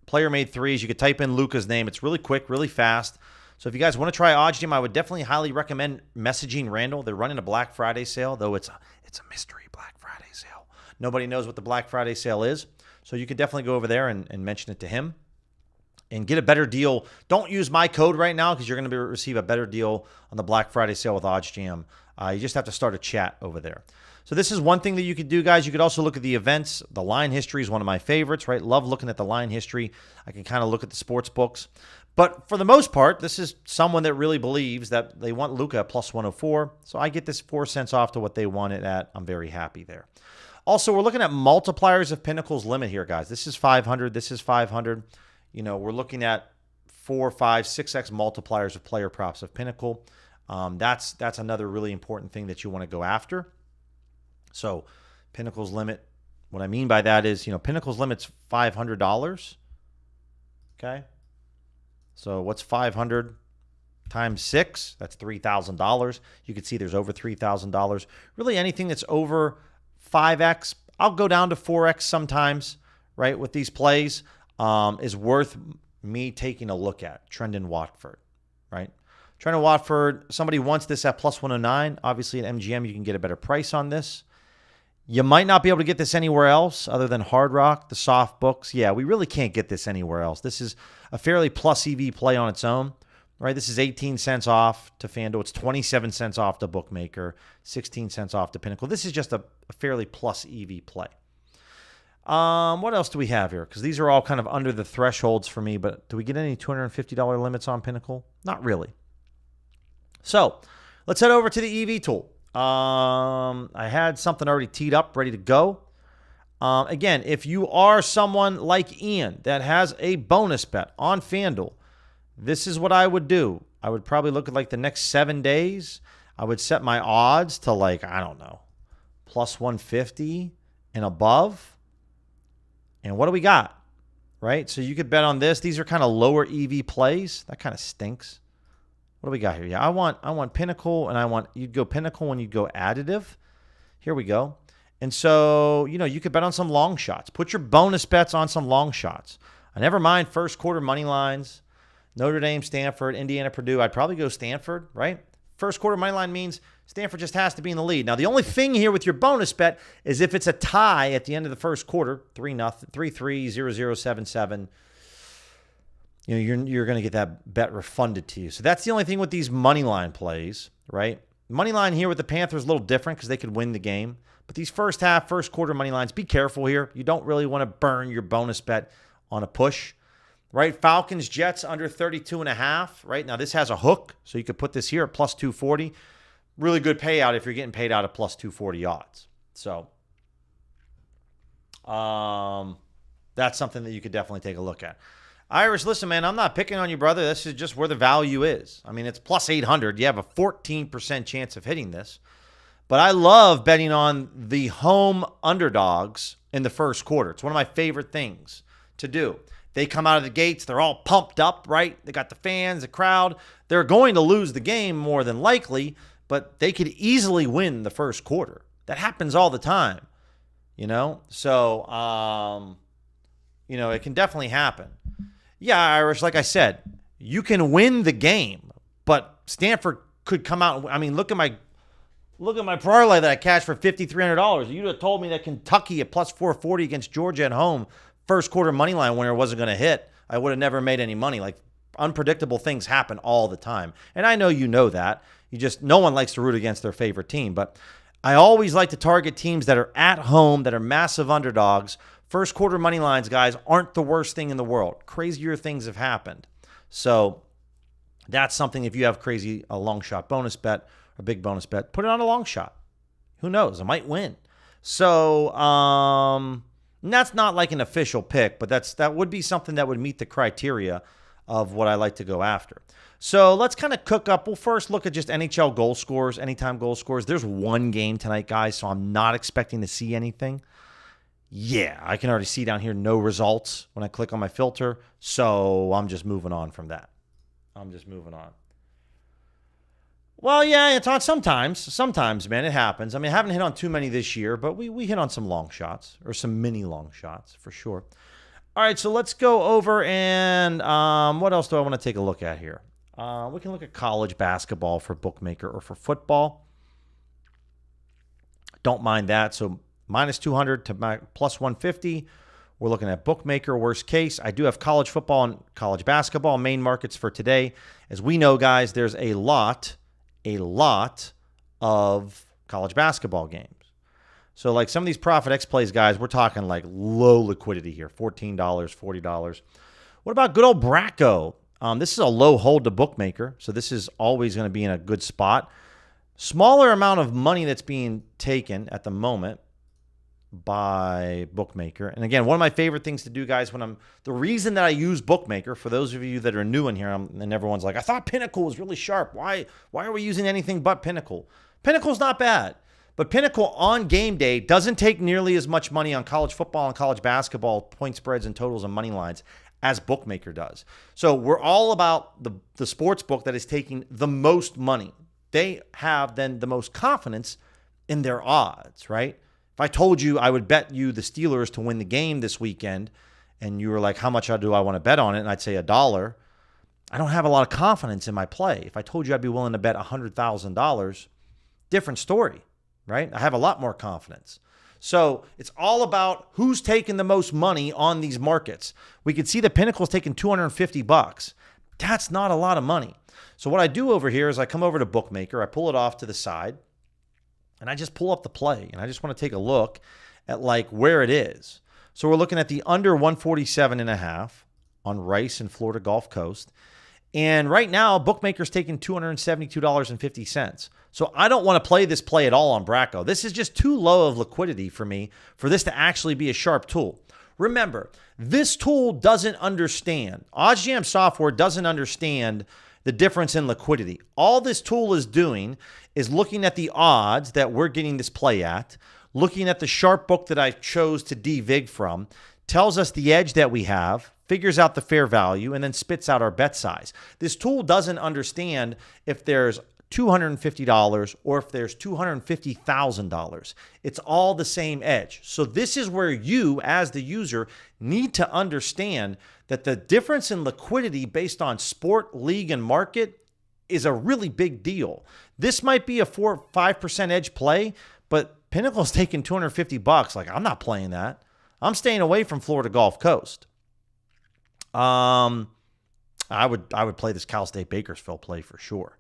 Player made threes. You could type in Luka's name. It's really quick, really fast. So if you guys want to try OddsJam, I would definitely highly recommend messaging Randall. They're running a Black Friday sale, though it's a mystery Black Friday sale. Nobody knows what the Black Friday sale is. So you could definitely go over there and mention it to him and get a better deal. Don't use my code right now because you're going to receive a better deal on the Black Friday sale with OddsJam. You just have to start a chat over there. So this is one thing that you could do, guys. You could also look at the events. The line history is one of my favorites, right? Love looking at the line history. I can kind of look at the sports books. But for the most part, this is someone that really believes that they want Luka at plus 104. So I get this 4 cents off to what they want it at. I'm very happy there. Also, we're looking at multipliers of Pinnacle's limit here, guys. This is 500. This is 500. We're looking at 4, 5, 6x multipliers of player props of Pinnacle. That's another really important thing that you want to go after. So Pinnacle's limit, what I mean by that is, Pinnacle's limit's $500. Okay. So what's 500 times 6? That's $3,000. You can see there's over $3,000. Really anything that's over 5x, I'll go down to 4x sometimes, right, with these plays. Is worth me taking a look at. Trendon Watford, right? Trendon Watford, somebody wants this at plus 109. Obviously, at MGM, you can get a better price on this. You might not be able to get this anywhere else other than Hard Rock, the soft books. Yeah, we really can't get this anywhere else. This is a fairly plus EV play on its own, right? This is 18 cents off to FanDuel. It's 27 cents off to Bookmaker, 16 cents off to Pinnacle. This is just a fairly plus EV play. What else do we have here? Because these are all kind of under the thresholds for me, but do we get any $250 limits on Pinnacle? Not really. So let's head over to the EV tool. I had something already teed up, ready to go. Again, if you are someone like Ian that has a bonus bet on FanDuel, this is what I would do. I would probably look at like the next 7 days. I would set my odds to like, I don't know, plus 150 and above. And what do we got, right? So you could bet on this. These are kind of lower EV plays. That kind of stinks. What do we got here? Yeah, I want Pinnacle, and you'd go Pinnacle and you'd go additive. Here we go. And so, you could bet on some long shots. Put your bonus bets on some long shots. I never mind first quarter money lines. Notre Dame, Stanford, Indiana, Purdue. I'd probably go Stanford, right? First quarter money line means Stanford just has to be in the lead. Now, the only thing here with your bonus bet is if it's a tie at the end of the first quarter, 3-0, 3-3, 0-0, 7-7, you're going to get that bet refunded to you. So that's the only thing with these money line plays, right? Money line here with the Panthers is a little different because they could win the game. But these first quarter money lines, be careful here. You don't really want to burn your bonus bet on a push, right? Falcons, Jets under 32.5, right? Now, this has a hook, so you could put this here at plus 240. Really good payout if you're getting paid out at plus 240 odds. So that's something that you could definitely take a look at. Irish, listen, man, I'm not picking on you, brother. This is just where the value is. I mean, it's plus 800. You have a 14% chance of hitting this. But I love betting on the home underdogs in the first quarter. It's one of my favorite things to do. They come out of the gates. They're all pumped up, right? They got the fans, the crowd. They're going to lose the game more than likely, but they could easily win the first quarter. That happens all the time, So, it can definitely happen. Yeah, Irish, like I said, you can win the game, but Stanford could come out. I mean, look at my parlay that I cashed for $5,300. You'd have told me that Kentucky at plus 440 against Georgia at home, first quarter money line winner wasn't going to hit. I would have never made any money. Like, unpredictable things happen all the time. And I know you know that. No one likes to root against their favorite team. But I always like to target teams that are at home, that are massive underdogs. First quarter money lines, guys, aren't the worst thing in the world. Crazier things have happened. So that's something, if you have a long shot bonus bet, a big bonus bet, put it on a long shot. Who knows? It might win. So that's not like an official pick, but that would be something that would meet the criteria of what I like to go after. So let's kind of cook up. We'll first look at just NHL goal scorers, anytime goal scorers. There's one game tonight, guys, so I'm not expecting to see anything. Yeah, I can already see down here no results when I click on my filter, so I'm just moving on from that. Well, yeah, it's on sometimes. Sometimes, man, it happens. I mean, I haven't hit on too many this year, but we hit on some long shots, or some mini long shots for sure. All right, so let's go over and what else do I want to take a look at here? We can look at college basketball for bookmaker or for football. Don't mind that. So minus 200 to plus 150. We're looking at bookmaker, worst case. I do have college football and college basketball, main markets for today. As we know, guys, there's a lot of college basketball games. So like some of these Profit X plays, guys, we're talking like low liquidity here, $14, $40. What about good old Bracco? This is a low hold to bookmaker, so this is always going to be in a good spot. Smaller amount of money that's being taken at the moment by bookmaker. And again, one of my favorite things to do, guys, the reason that I use bookmaker, for those of you that are new in here, and everyone's like, I thought Pinnacle was really sharp. Why are we using anything but Pinnacle? Pinnacle's not bad. But Pinnacle on game day doesn't take nearly as much money on college football and college basketball, point spreads and totals and money lines as bookmaker does. So we're all about the sports book that is taking the most money. They have then the most confidence in their odds, right? If I told you I would bet you the Steelers to win the game this weekend, and you were like, how much do I want to bet on it? And I'd say $1. I don't have a lot of confidence in my play. If I told you I'd be willing to bet $100,000, different story. Right? I have a lot more confidence. So it's all about who's taking the most money on these markets. We could see the Pinnacle's taking $250. That's not a lot of money. So what I do over here is I come over to Bookmaker, I pull it off to the side, and I just pull up the play. And I just want to take a look at like where it is. So we're looking at the under 147.5 on Rice and Florida Gulf Coast. And right now, Bookmaker's taking $272.50. So I don't want to play this play at all on Bracco. This is just too low of liquidity for me for this to actually be a sharp tool. Remember, this tool doesn't understand. OddsJam software doesn't understand the difference in liquidity. All this tool is doing is looking at the odds that we're getting this play at, looking at the sharp book that I chose to devig from, tells us the edge that we have, figures out the fair value, and then spits out our bet size. This tool doesn't understand if there's $250 or if there's $250,000. It's all the same edge. So this is where you, as the user, need to understand that the difference in liquidity based on sport, league, and market is a really big deal. This might be a 4 or 5% edge play, but Pinnacle's taking $250. Like, I'm not playing that. I'm staying away from Florida Gulf Coast. I would play this Cal State Bakersfield play for sure.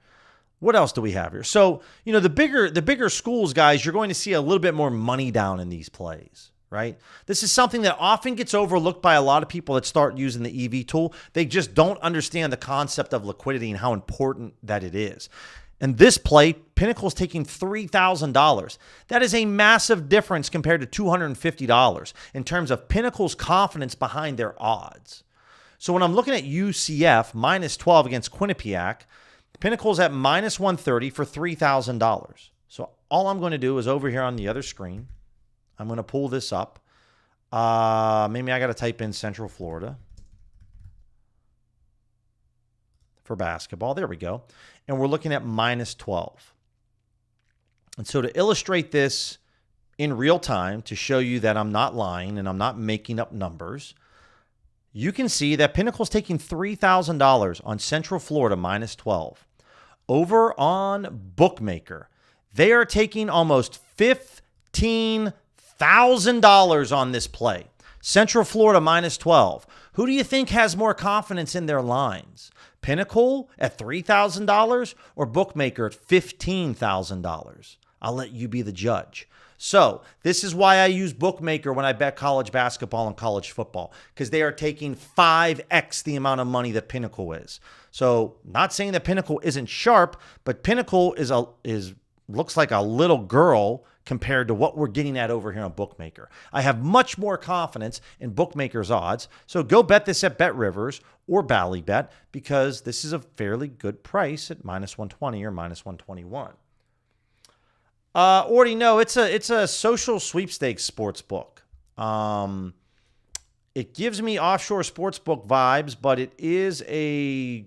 What else do we have here? So, the bigger schools, guys, you're going to see a little bit more money down in these plays, right? This is something that often gets overlooked by a lot of people that start using the EV tool. They just don't understand the concept of liquidity and how important that it is. And this play, Pinnacle's taking $3,000. That is a massive difference compared to $250 in terms of Pinnacle's confidence behind their odds. So when I'm looking at UCF minus 12 against Quinnipiac, Pinnacle's at minus 130 for $3,000. So all I'm going to do is over here on the other screen, I'm going to pull this up. Maybe I got to type in Central Florida for basketball. There we go. And we're looking at minus 12. And so to illustrate this in real time, to show you that I'm not lying and I'm not making up numbers, you can see that Pinnacle's taking $3,000 on Central Florida minus 12. Over on Bookmaker, they are taking almost $15,000 on this play. Central Florida minus 12. Who do you think has more confidence in their lines? Pinnacle at $3,000 or Bookmaker at $15,000? I'll let you be the judge. So this is why I use Bookmaker when I bet college basketball and college football, because they are taking 5x the amount of money that Pinnacle is. So not saying that Pinnacle isn't sharp, but Pinnacle looks like a little girl compared to what we're getting at over here on Bookmaker. I have much more confidence in Bookmaker's odds. So go bet this at Bet Rivers or Ballybet, because this is a fairly good price at minus 120 or minus 121. Already know it's a social sweepstakes sports book. It gives me offshore sports book vibes, but it is a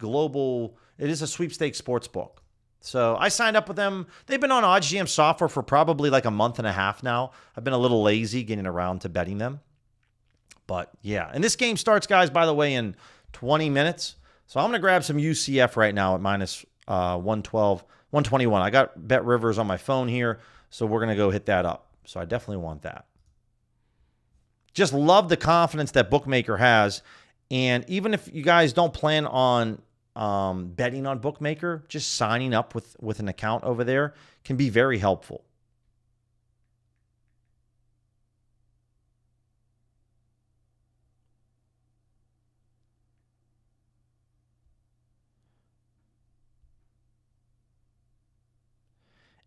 sweepstakes sports book. So I signed up with them. They've been on OddsJam software for probably like a month and a half now. I've been a little lazy getting around to betting them. But yeah, and this game starts, guys, by the way, in 20 minutes. So I'm going to grab some UCF right now at minus 112. 121. I got Bet Rivers on my phone here, so we're going to go hit that up. So I definitely want that. Just love the confidence that Bookmaker has. And even if you guys don't plan on betting on Bookmaker, just signing up with an account over there can be very helpful.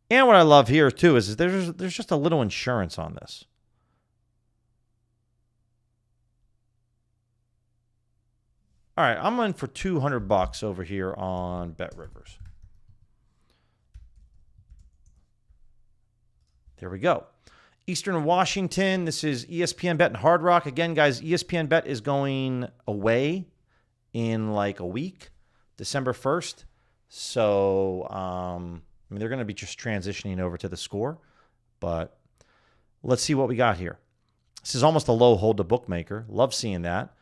And what I love here too is there's just a little insurance on this. All right, I'm in for $200 over here on Bet Rivers. There we go. Eastern Washington. This is ESPN Bet and Hard Rock. Again, guys, ESPN Bet is going away in like a week, December 1st. So, they're going to be just transitioning over to the Score, but let's see what we got here. This is almost a low hold to Bookmaker. Love seeing that.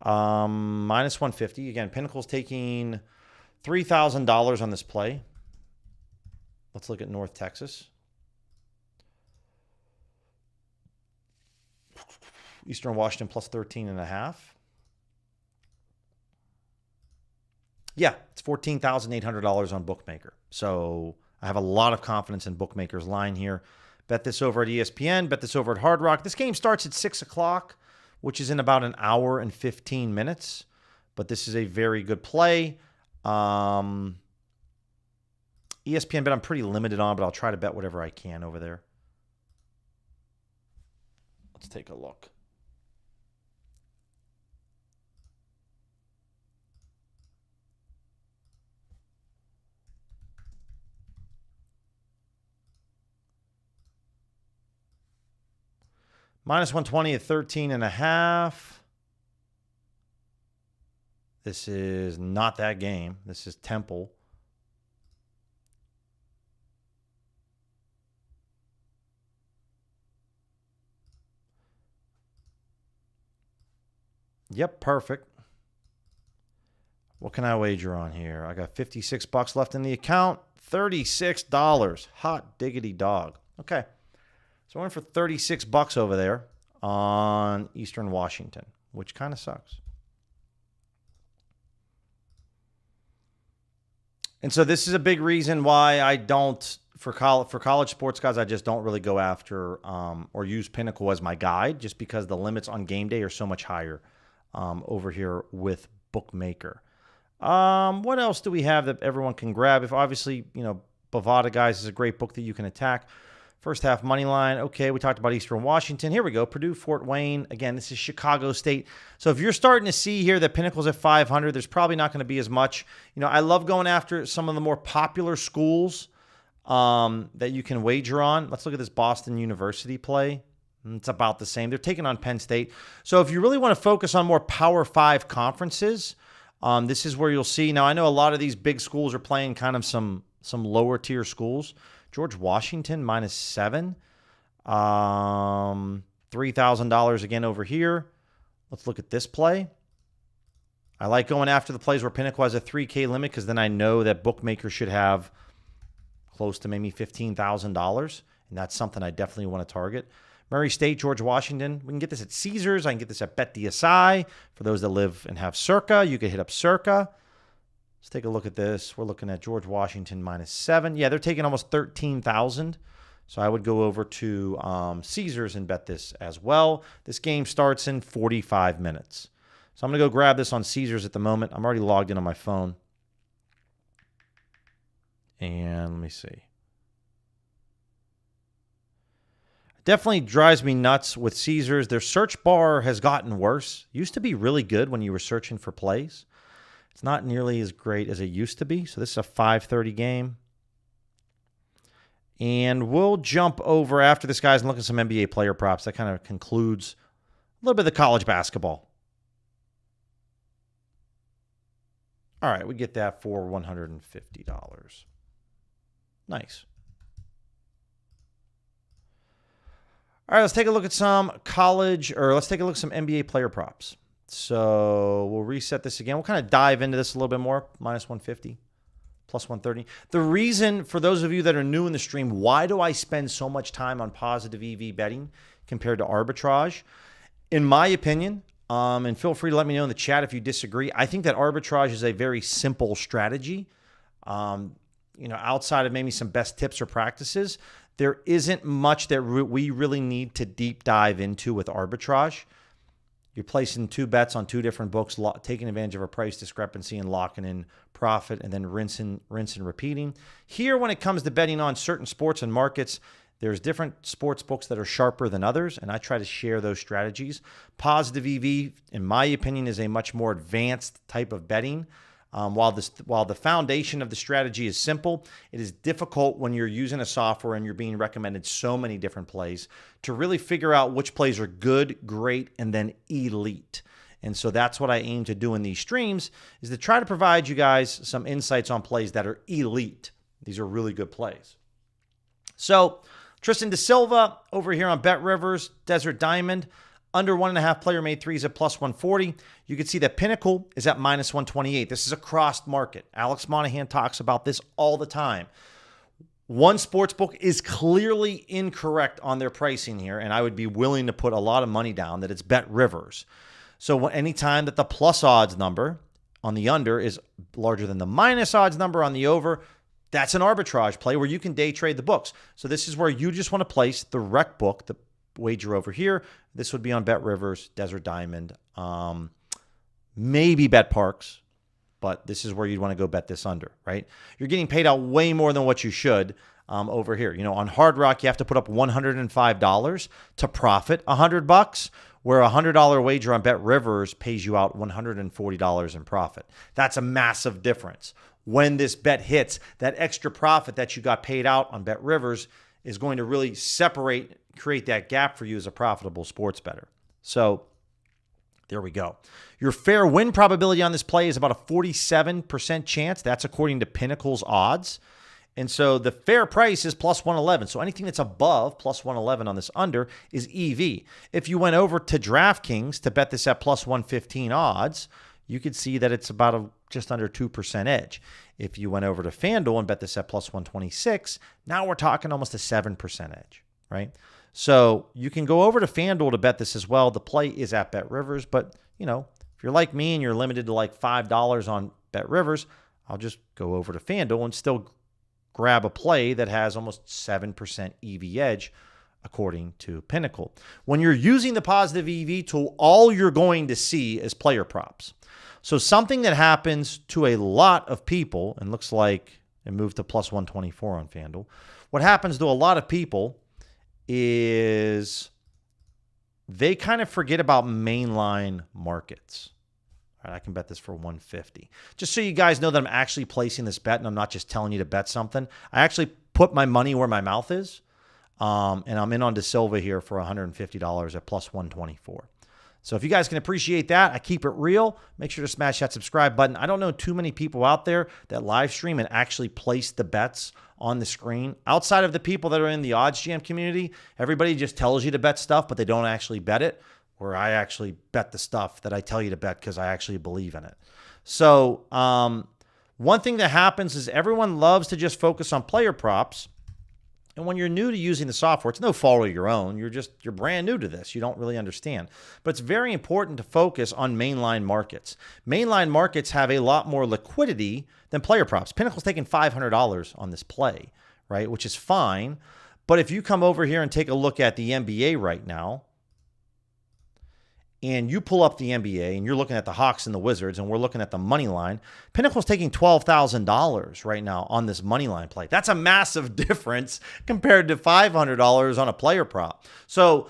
Minus 150. Again, Pinnacle's taking $3,000 on this play. Let's look at North Texas. Eastern Washington plus 13.5. Yeah, it's $14,800 on Bookmaker. So I have a lot of confidence in Bookmaker's line here. Bet this over at ESPN. Bet this over at Hard Rock. This game starts at 6 o'clock, which is in about an hour and 15 minutes. But this is a very good play. ESPN Bet I'm pretty limited on, but I'll try to bet whatever I can over there. Let's take a look. Minus 120 at 13.5. This is not that game. This is Temple. Yep, perfect. What can I wager on here? I got $56 left in the account. $36. Hot diggity dog. Okay. So we're in for $36 over there on Eastern Washington, which kind of sucks. And so this is a big reason why I don't, for college sports guys, I just don't really go after or use Pinnacle as my guide, just because the limits on game day are so much higher over here with Bookmaker. What else do we have that everyone can grab? If obviously, Bovada, guys, is a great book that you can attack. First half money line. Okay, we talked about Eastern Washington. Here we go. Purdue, Fort Wayne. Again, this is Chicago State. So if you're starting to see here that Pinnacle's at 500, there's probably not going to be as much. I love going after some of the more popular schools that you can wager on. Let's look at this Boston University play. It's about the same. They're taking on Penn State. So if you really want to focus on more Power 5 conferences, this is where you'll see. Now, I know a lot of these big schools are playing kind of some lower tier schools. George Washington, -7. $3,000 again over here. Let's look at this play. I like going after the plays where Pinnacle has a 3K limit, because then I know that Bookmaker should have close to maybe $15,000. And that's something I definitely want to target. Murray State, George Washington. We can get this at Caesars. I can get this at BetDSI. For those that live and have Circa, you could hit up Circa. Let's take a look at this. We're looking at George Washington -7. Yeah, they're taking almost $13,000. So I would go over to Caesars and bet this as well. This game starts in 45 minutes. So I'm going to go grab this on Caesars at the moment. I'm already logged in on my phone. And let me see. Definitely drives me nuts with Caesars. Their search bar has gotten worse. Used to be really good when you were searching for plays. It's not nearly as great as it used to be. So this is a 5:30 game. And we'll jump over after this, guys, and look at some NBA player props. That kind of concludes a little bit of the college basketball. All right, we get that for $150. Nice. All right, let's take a look at some let's take a look at some NBA player props. So we'll reset this again. We'll kind of dive into this a little bit more. -150, +130. The reason, for those of you that are new in the stream, why do I spend so much time on positive EV betting compared to arbitrage? In my opinion, and feel free to let me know in the chat if you disagree, I think that arbitrage is a very simple strategy. Outside of maybe some best tips or practices, there isn't much that we really need to deep dive into with arbitrage. You're placing two bets on two different books, taking advantage of a price discrepancy and locking in profit, and then rinse and repeating. Here, when it comes to betting on certain sports and markets, there's different sports books that are sharper than others, and I try to share those strategies. Positive EV, in my opinion, is a much more advanced type of betting. While the foundation of the strategy is simple, it is difficult when you're using a software and you're being recommended so many different plays to really figure out which plays are good, great, and then elite. And so that's what I aim to do in these streams, is to try to provide you guys some insights on plays that are elite. These are really good plays. So Tristan Da Silva over here on Bet Rivers, Desert Diamond. Under 1.5 player made threes at +140. You can see that Pinnacle is at -128. This is a crossed market. Alex Monahan talks about this all the time. One sportsbook is clearly incorrect on their pricing here, and I would be willing to put a lot of money down that it's Bet Rivers. So anytime that the plus odds number on the under is larger than the minus odds number on the over, that's an arbitrage play where you can day trade the books. So this is where you just want to place the rec book, the wager over here. This would be on Bet Rivers, Desert Diamond, maybe Bet Parks, but this is where you'd want to go bet this under, right? You're getting paid out way more than what you should over here. On Hard Rock, you have to put up $105 to profit $100, where a $100 wager on Bet Rivers pays you out $140 in profit. That's a massive difference. When this bet hits, that extra profit that you got paid out on Bet Rivers is going to really create that gap for you as a profitable sports bettor. So there we go. Your fair win probability on this play is about a 47% chance. That's according to Pinnacle's odds. And so the fair price is +111. So anything that's above +111 on this under is EV. If you went over to DraftKings to bet this at +115 odds, you could see that it's about just under 2% edge. If you went over to FanDuel and bet this at plus 126, now we're talking almost a 7% edge, right? So you can go over to FanDuel to bet this as well. The play is at BetRivers, but if you're like me and you're limited to like $5 on BetRivers, I'll just go over to FanDuel and still grab a play that has almost 7% EV edge, according to Pinnacle. When you're using the positive EV tool, all you're going to see is player props. So something that happens to a lot of people, and looks like it moved to plus 124 on FanDuel. What happens to a lot of people is they kind of forget about mainline markets. All right, I can bet this for 150. Just so you guys know that I'm actually placing this bet and I'm not just telling you to bet something. I actually put my money where my mouth is. And I'm in on De Silva here for $150 at plus 124. So if you guys can appreciate that, I keep it real. Make sure to smash that subscribe button. I don't know too many people out there that live stream and actually place the bets on the screen. Outside of the people that are in the odds jam community, everybody just tells you to bet stuff, but they don't actually bet it. Where I actually bet the stuff that I tell you to bet because I actually believe in it. So one thing that happens is everyone loves to just focus on player props. And when you're new to using the software, it's no fault of your own. You're brand new to this. You don't really understand. But it's very important to focus on mainline markets. Mainline markets have a lot more liquidity than player props. Pinnacle's taking $500 on this play, right? Which is fine. But if you come over here and take a look at the NBA right now, and you pull up the NBA and you're looking at the Hawks and the Wizards and we're looking at the money line, Pinnacle's taking $12,000 right now on this money line play. That's a massive difference compared to $500 on a player prop. So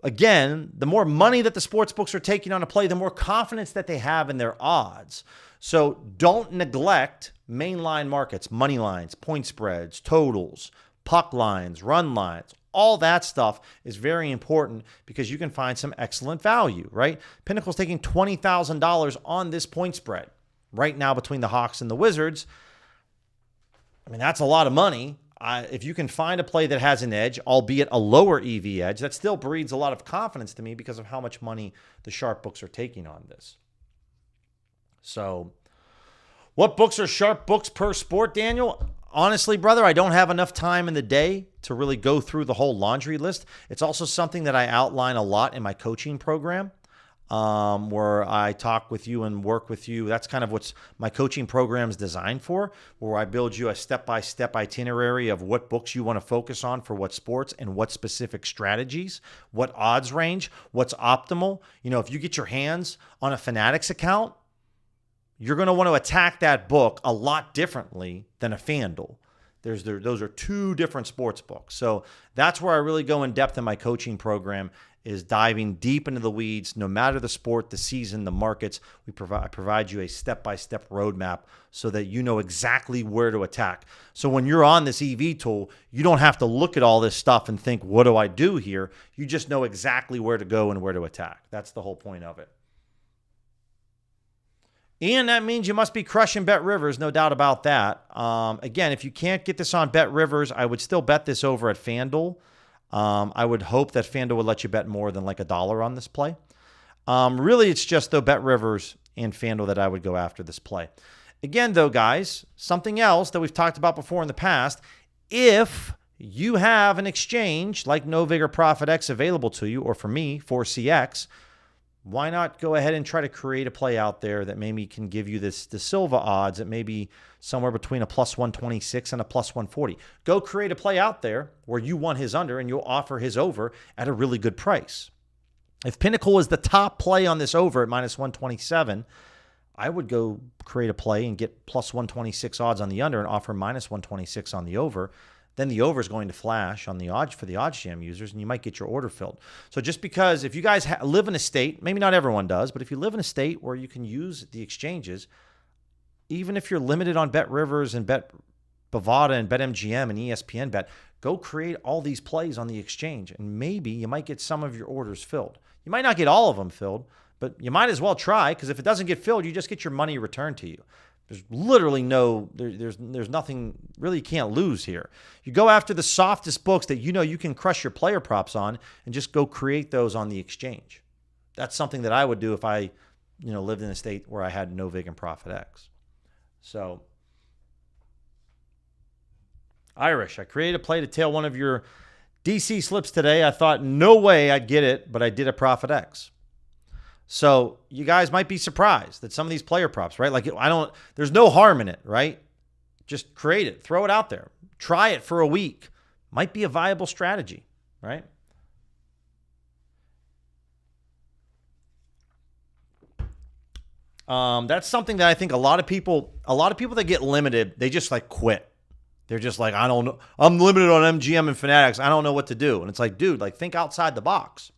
again, the more money that the sports books are taking on a play, the more confidence that they have in their odds. So don't neglect mainline markets, money lines, point spreads, totals, puck lines, run lines. All that stuff is very important because you can find some excellent value, right? Pinnacle's taking $20,000 on this point spread right now between the Hawks and the Wizards. I mean, that's a lot of money. If you can find a play that has an edge, albeit a lower EV edge, that still breeds a lot of confidence to me because of how much money the sharp books are taking on this. So what books are sharp books per sport, Daniel? Honestly, brother, I don't have enough time in the day to really go through the whole laundry list. It's also something that I outline a lot in my coaching program, where I talk with you and work with you. That's kind of what my coaching program is designed for, where I build you a step-by-step itinerary of what books you want to focus on for what sports and what specific strategies, what odds range, what's optimal. If you get your hands on a Fanatics account, you're going to want to attack that book a lot differently than a FanDuel. Those are two different sports books. So that's where I really go in depth in my coaching program, is diving deep into the weeds. No matter the sport, the season, the markets, I provide you a step-by-step roadmap so that you know exactly where to attack. So when you're on this EV tool, you don't have to look at all this stuff and think, what do I do here? You just know exactly where to go and where to attack. That's the whole point of it. And that means you must be crushing BetRivers, no doubt about that. Again, if you can't get this on BetRivers, I would still bet this over at FanDuel. I would hope that FanDuel would let you bet more than like $1 on this play. Really, it's just though BetRivers and FanDuel that I would go after this play. Again, though, guys, something else that we've talked about before in the past, if you have an exchange like NoVig or ProfitX available to you, or for me, 4CX, why not go ahead and try to create a play out there that maybe can give you the Silva odds at maybe somewhere between a plus 126 and a plus 140. Go create a play out there where you want his under and you'll offer his over at a really good price. If Pinnacle is the top play on this over at minus 127, I would go create a play and get plus 126 odds on the under and offer minus 126 on the over. Then the over is going to flash on the odds for the odds jam users, and you might get your order filled. So just because if you guys live in a state, maybe not everyone does, but if you live in a state where you can use the exchanges, even if you're limited on BetRivers and BetBovada and BetMGM and ESPN Bet, go create all these plays on the exchange, and maybe you might get some of your orders filled. You might not get all of them filled, but you might as well try, because if it doesn't get filled, you just get your money returned to you. There's literally there's nothing really you can't lose here. You go after the softest books that you can crush your player props on and just go create those on the exchange. That's something that I would do if I lived in a state where I had NoVig and ProfitX. So, Irish, I created a play to tail one of your DC slips today. I thought no way I'd get it, but I did a profit X. So you guys might be surprised that some of these player props, right? Like there's no harm in it, right? Just create it, throw it out there, try it for a week. Might be a viable strategy, right? That's something that I think a lot of people that get limited, they just like quit. They're just like, I don't know. I'm limited on MGM and Fanatics. I don't know what to do. And it's like, dude, like think outside the box.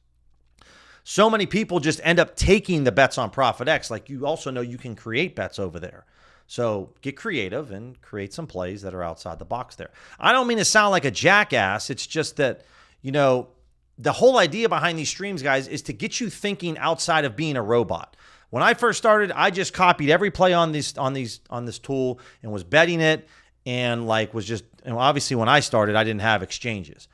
So many people just end up taking the bets on Profit X. Like you also know you can create bets over there. So get creative and create some plays that are outside the box there. I don't mean to sound like a jackass. It's just that, the whole idea behind these streams, guys, is to get you thinking outside of being a robot. When I first started, I just copied every play on this tool and was betting it and obviously when I started, I didn't have exchanges.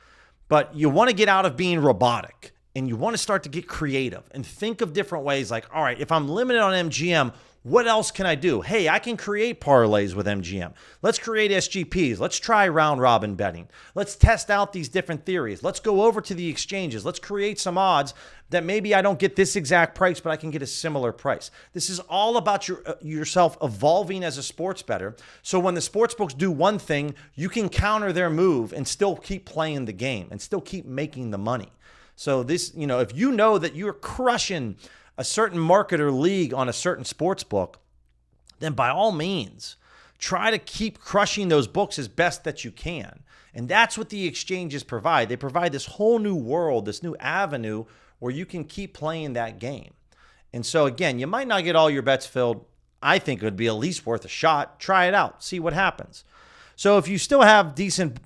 But you want to get out of being robotic. And you want to start to get creative and think of different ways like, all right, if I'm limited on MGM, what else can I do? Hey, I can create parlays with MGM. Let's create SGPs. Let's try round robin betting. Let's test out these different theories. Let's go over to the exchanges. Let's create some odds that maybe I don't get this exact price, but I can get a similar price. This is all about yourself evolving as a sports bettor. So when the sports books do one thing, you can counter their move and still keep playing the game and still keep making the money. So this, if you know that you're crushing a certain market or league on a certain sports book, then by all means, try to keep crushing those books as best that you can. And that's what the exchanges provide. They provide this whole new world, this new avenue where you can keep playing that game. And so again, you might not get all your bets filled. I think it would be at least worth a shot. Try it out. See what happens. So if you still have decent,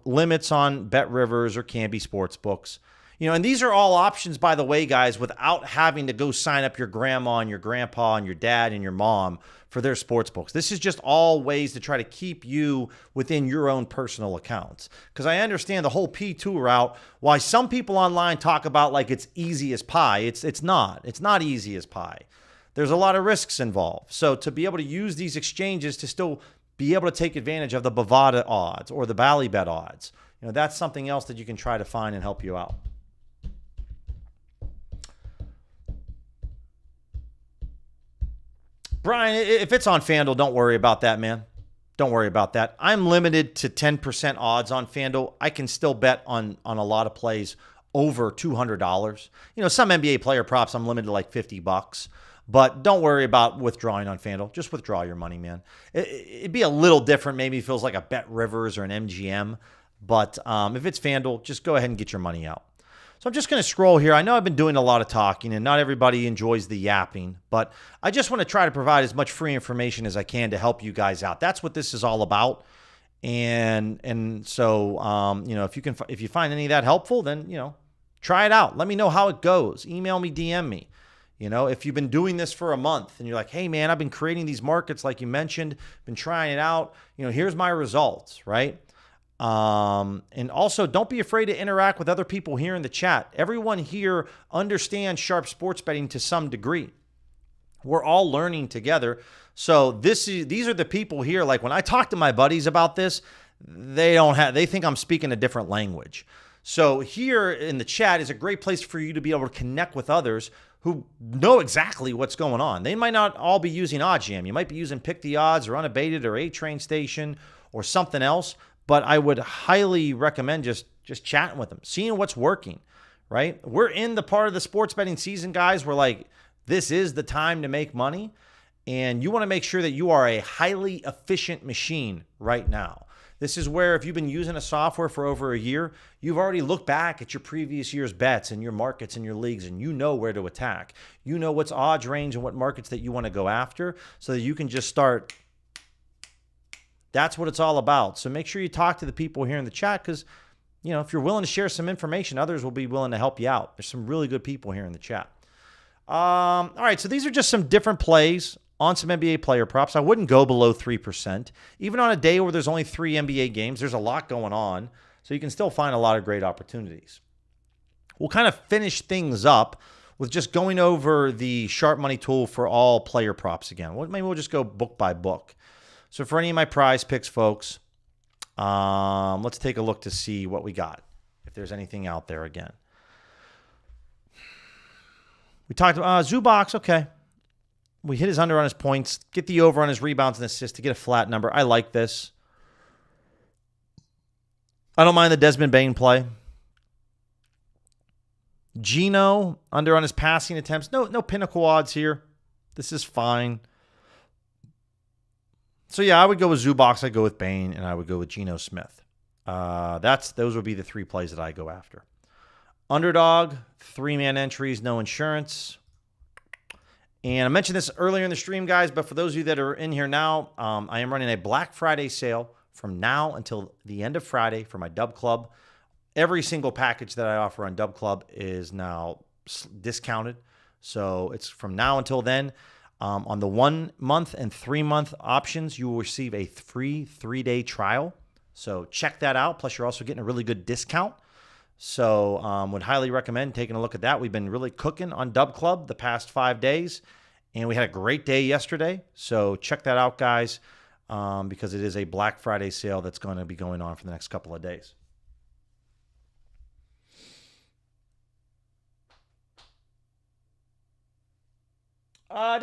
limits on Bet Rivers or Canby sports books, and these are all options, by the way, guys, without having to go sign up your grandma and your grandpa and your dad and your mom for their sports books. This is just all ways to try to keep you within your own personal accounts. Because I understand the whole P2 route, why some people online talk about like it's easy as pie. It's not. It's not easy as pie. There's a lot of risks involved. So to be able to use these exchanges to still be able to take advantage of the Bovada odds or the Ballybet odds, that's something else that you can try to find and help you out. Brian, if it's on FanDuel, don't worry about that, man. Don't worry about that. I'm limited to 10% odds on FanDuel. I can still bet on a lot of plays over $200. Some NBA player props, I'm limited to like $50. But don't worry about withdrawing on FanDuel. Just withdraw your money, man. It'd be a little different. Maybe it feels like a Bet Rivers or an MGM. But if it's FanDuel, just go ahead and get your money out. So I'm just going to scroll here. I know I've been doing a lot of talking and not everybody enjoys the yapping, but I just want to try to provide as much free information as I can to help you guys out. That's what this is all about. And so, if you find any of that helpful, then, try it out. Let me know how it goes. Email me, DM me. If you've been doing this for a month and you're like, hey man, I've been creating these markets like you mentioned, been trying it out, here's my results, right? And also don't be afraid to interact with other people here in the chat. Everyone here understands sharp sports betting to some degree. We're all learning together. So these are the people here. Like when I talk to my buddies about this, they think I'm speaking a different language. So here in the chat is a great place for you to be able to connect with others who know exactly what's going on. They might not all be using OddsJam. You might be using Pick the Odds or Unabated or A-Train Station or something else. But I would highly recommend just chatting with them, seeing what's working, right? We're in the part of the sports betting season, guys, where like this is the time to make money. And you want to make sure that you are a highly efficient machine right now. This is where if you've been using a software for over a year, you've already looked back at your previous year's bets and your markets and your leagues, and you know where to attack. You know what's odds range and what markets that you want to go after so that you can just start. That's what it's all about. So make sure you talk to the people here in the chat because, if you're willing to share some information, others will be willing to help you out. There's some really good people here in the chat. All right, so these are just some different plays on some NBA player props. I wouldn't go below 3%. Even on a day where there's only 3 NBA games, there's a lot going on. So you can still find a lot of great opportunities. We'll kind of finish things up with just going over the Sharp Money tool for all player props again. Maybe we'll just go book by book. So for any of my prize picks, folks, let's take a look to see what we got, if there's anything out there again. We talked about Zubox, okay. We hit his under on his points, get the over on his rebounds and assists to get a flat number. I like this. I don't mind the Desmond Bane play. Gino, under on his passing attempts. No pinnacle odds here. This is fine. So, yeah, I would go with Zubox. I'd go with Bane, and I would go with Geno Smith. Those would be the 3 plays that I go after. Underdog, 3-man entries, no insurance. And I mentioned this earlier in the stream, guys, but for those of you that are in here now, I am running a Black Friday sale from now until the end of Friday for my Dub Club. Every single package that I offer on Dub Club is now discounted. So it's from now until then. On the 1 month and 3 month options, you will receive a free 3-day trial. So check that out. Plus, you're also getting a really good discount. So would highly recommend taking a look at that. We've been really cooking on Dub Club the past 5 days, and we had a great day yesterday. So check that out, guys, because it is a Black Friday sale that's going to be going on for the next couple of days. I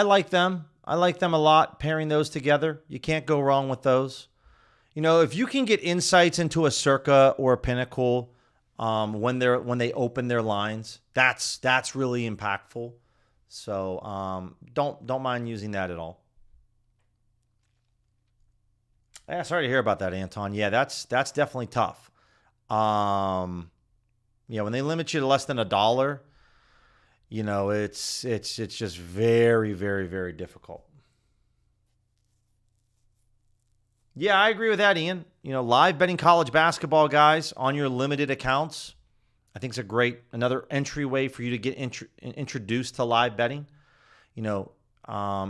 like them. I like them a lot, pairing those together. You can't go wrong with those. You know, if you can get insights into a Circa or a Pinnacle when they open their lines, that's really impactful. So don't mind using that at all. Yeah, sorry to hear about that, Anton. Yeah, that's definitely tough. When they limit you to less than $1, you know, it's just very, very, very difficult. Yeah, I agree with that, Ian. You know, live betting college basketball, guys, on your limited accounts, I think it's another entryway for you to get introduced to live betting. You know,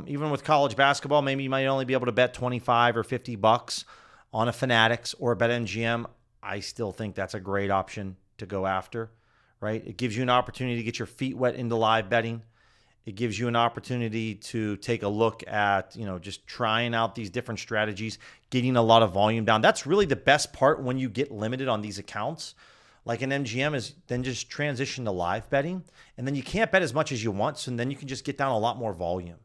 even with college basketball, maybe you might only be able to bet $25 or $50 on a Fanatics or a BetMGM. I still think that's a great option to go after, right? It gives you an opportunity to get your feet wet into live betting. It gives you an opportunity to take a look at, you know, just trying out these different strategies, getting a lot of volume down. That's really the best part when you get limited on these accounts. Like an MGM is then just transition to live betting. And then you can't bet as much as you want. So then you can just get down a lot more volume,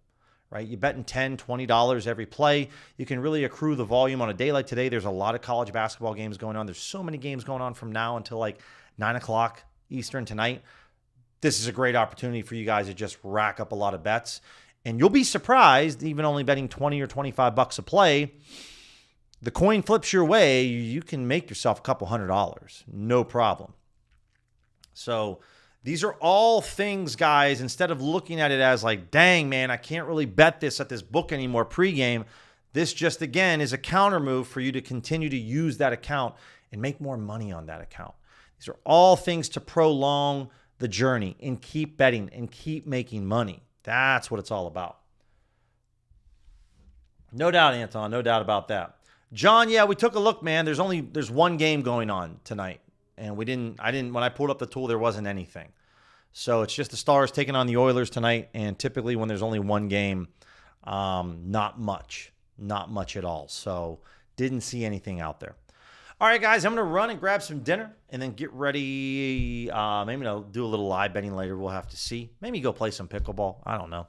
right? You're betting $10, $20 every play. You can really accrue the volume on a day like today. There's a lot of college basketball games going on. There's so many games going on from now until like 9 o'clock Eastern tonight. This is a great opportunity for you guys to just rack up a lot of bets. And you'll be surprised, even only betting $20 or $25 a play, the coin flips your way, you can make yourself a couple $100. No problem. So these are all things, guys, instead of looking at it as like, dang, man, I can't really bet this at this book anymore pregame. This just, again, is a counter move for you to continue to use that account and make more money on that account. These are all things to prolong the journey and keep betting and keep making money. That's what it's all about. No doubt, Anton. No doubt about that. John, yeah, we took a look, man. There's one game going on tonight. And when I pulled up the tool, there wasn't anything. So it's just the Stars taking on the Oilers tonight. And typically when there's only one game, not much at all. So didn't see anything out there. All right, guys, I'm going to run and grab some dinner and then get ready. Maybe I'll do a little live betting later. We'll have to see. Maybe go play some pickleball. I don't know.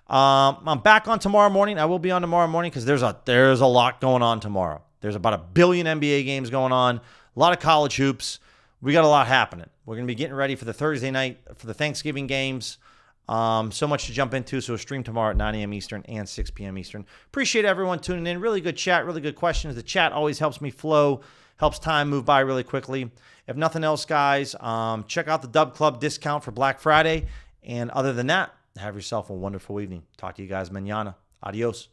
I'm back on tomorrow morning. I will be on tomorrow morning because there's a lot going on tomorrow. There's about 1 billion NBA games going on, a lot of college hoops. We got a lot happening. We're going to be getting ready for the Thursday night, for the Thanksgiving games. So much to jump into. So stream tomorrow at 9 a.m. Eastern and 6 p.m. Eastern. Appreciate everyone tuning in. Really good chat, really good questions. The chat always helps me flow. Helps time move by really quickly. If nothing else, guys, check out the Dub Club discount for Black Friday. And other than that, have yourself a wonderful evening. Talk to you guys mañana. Adios.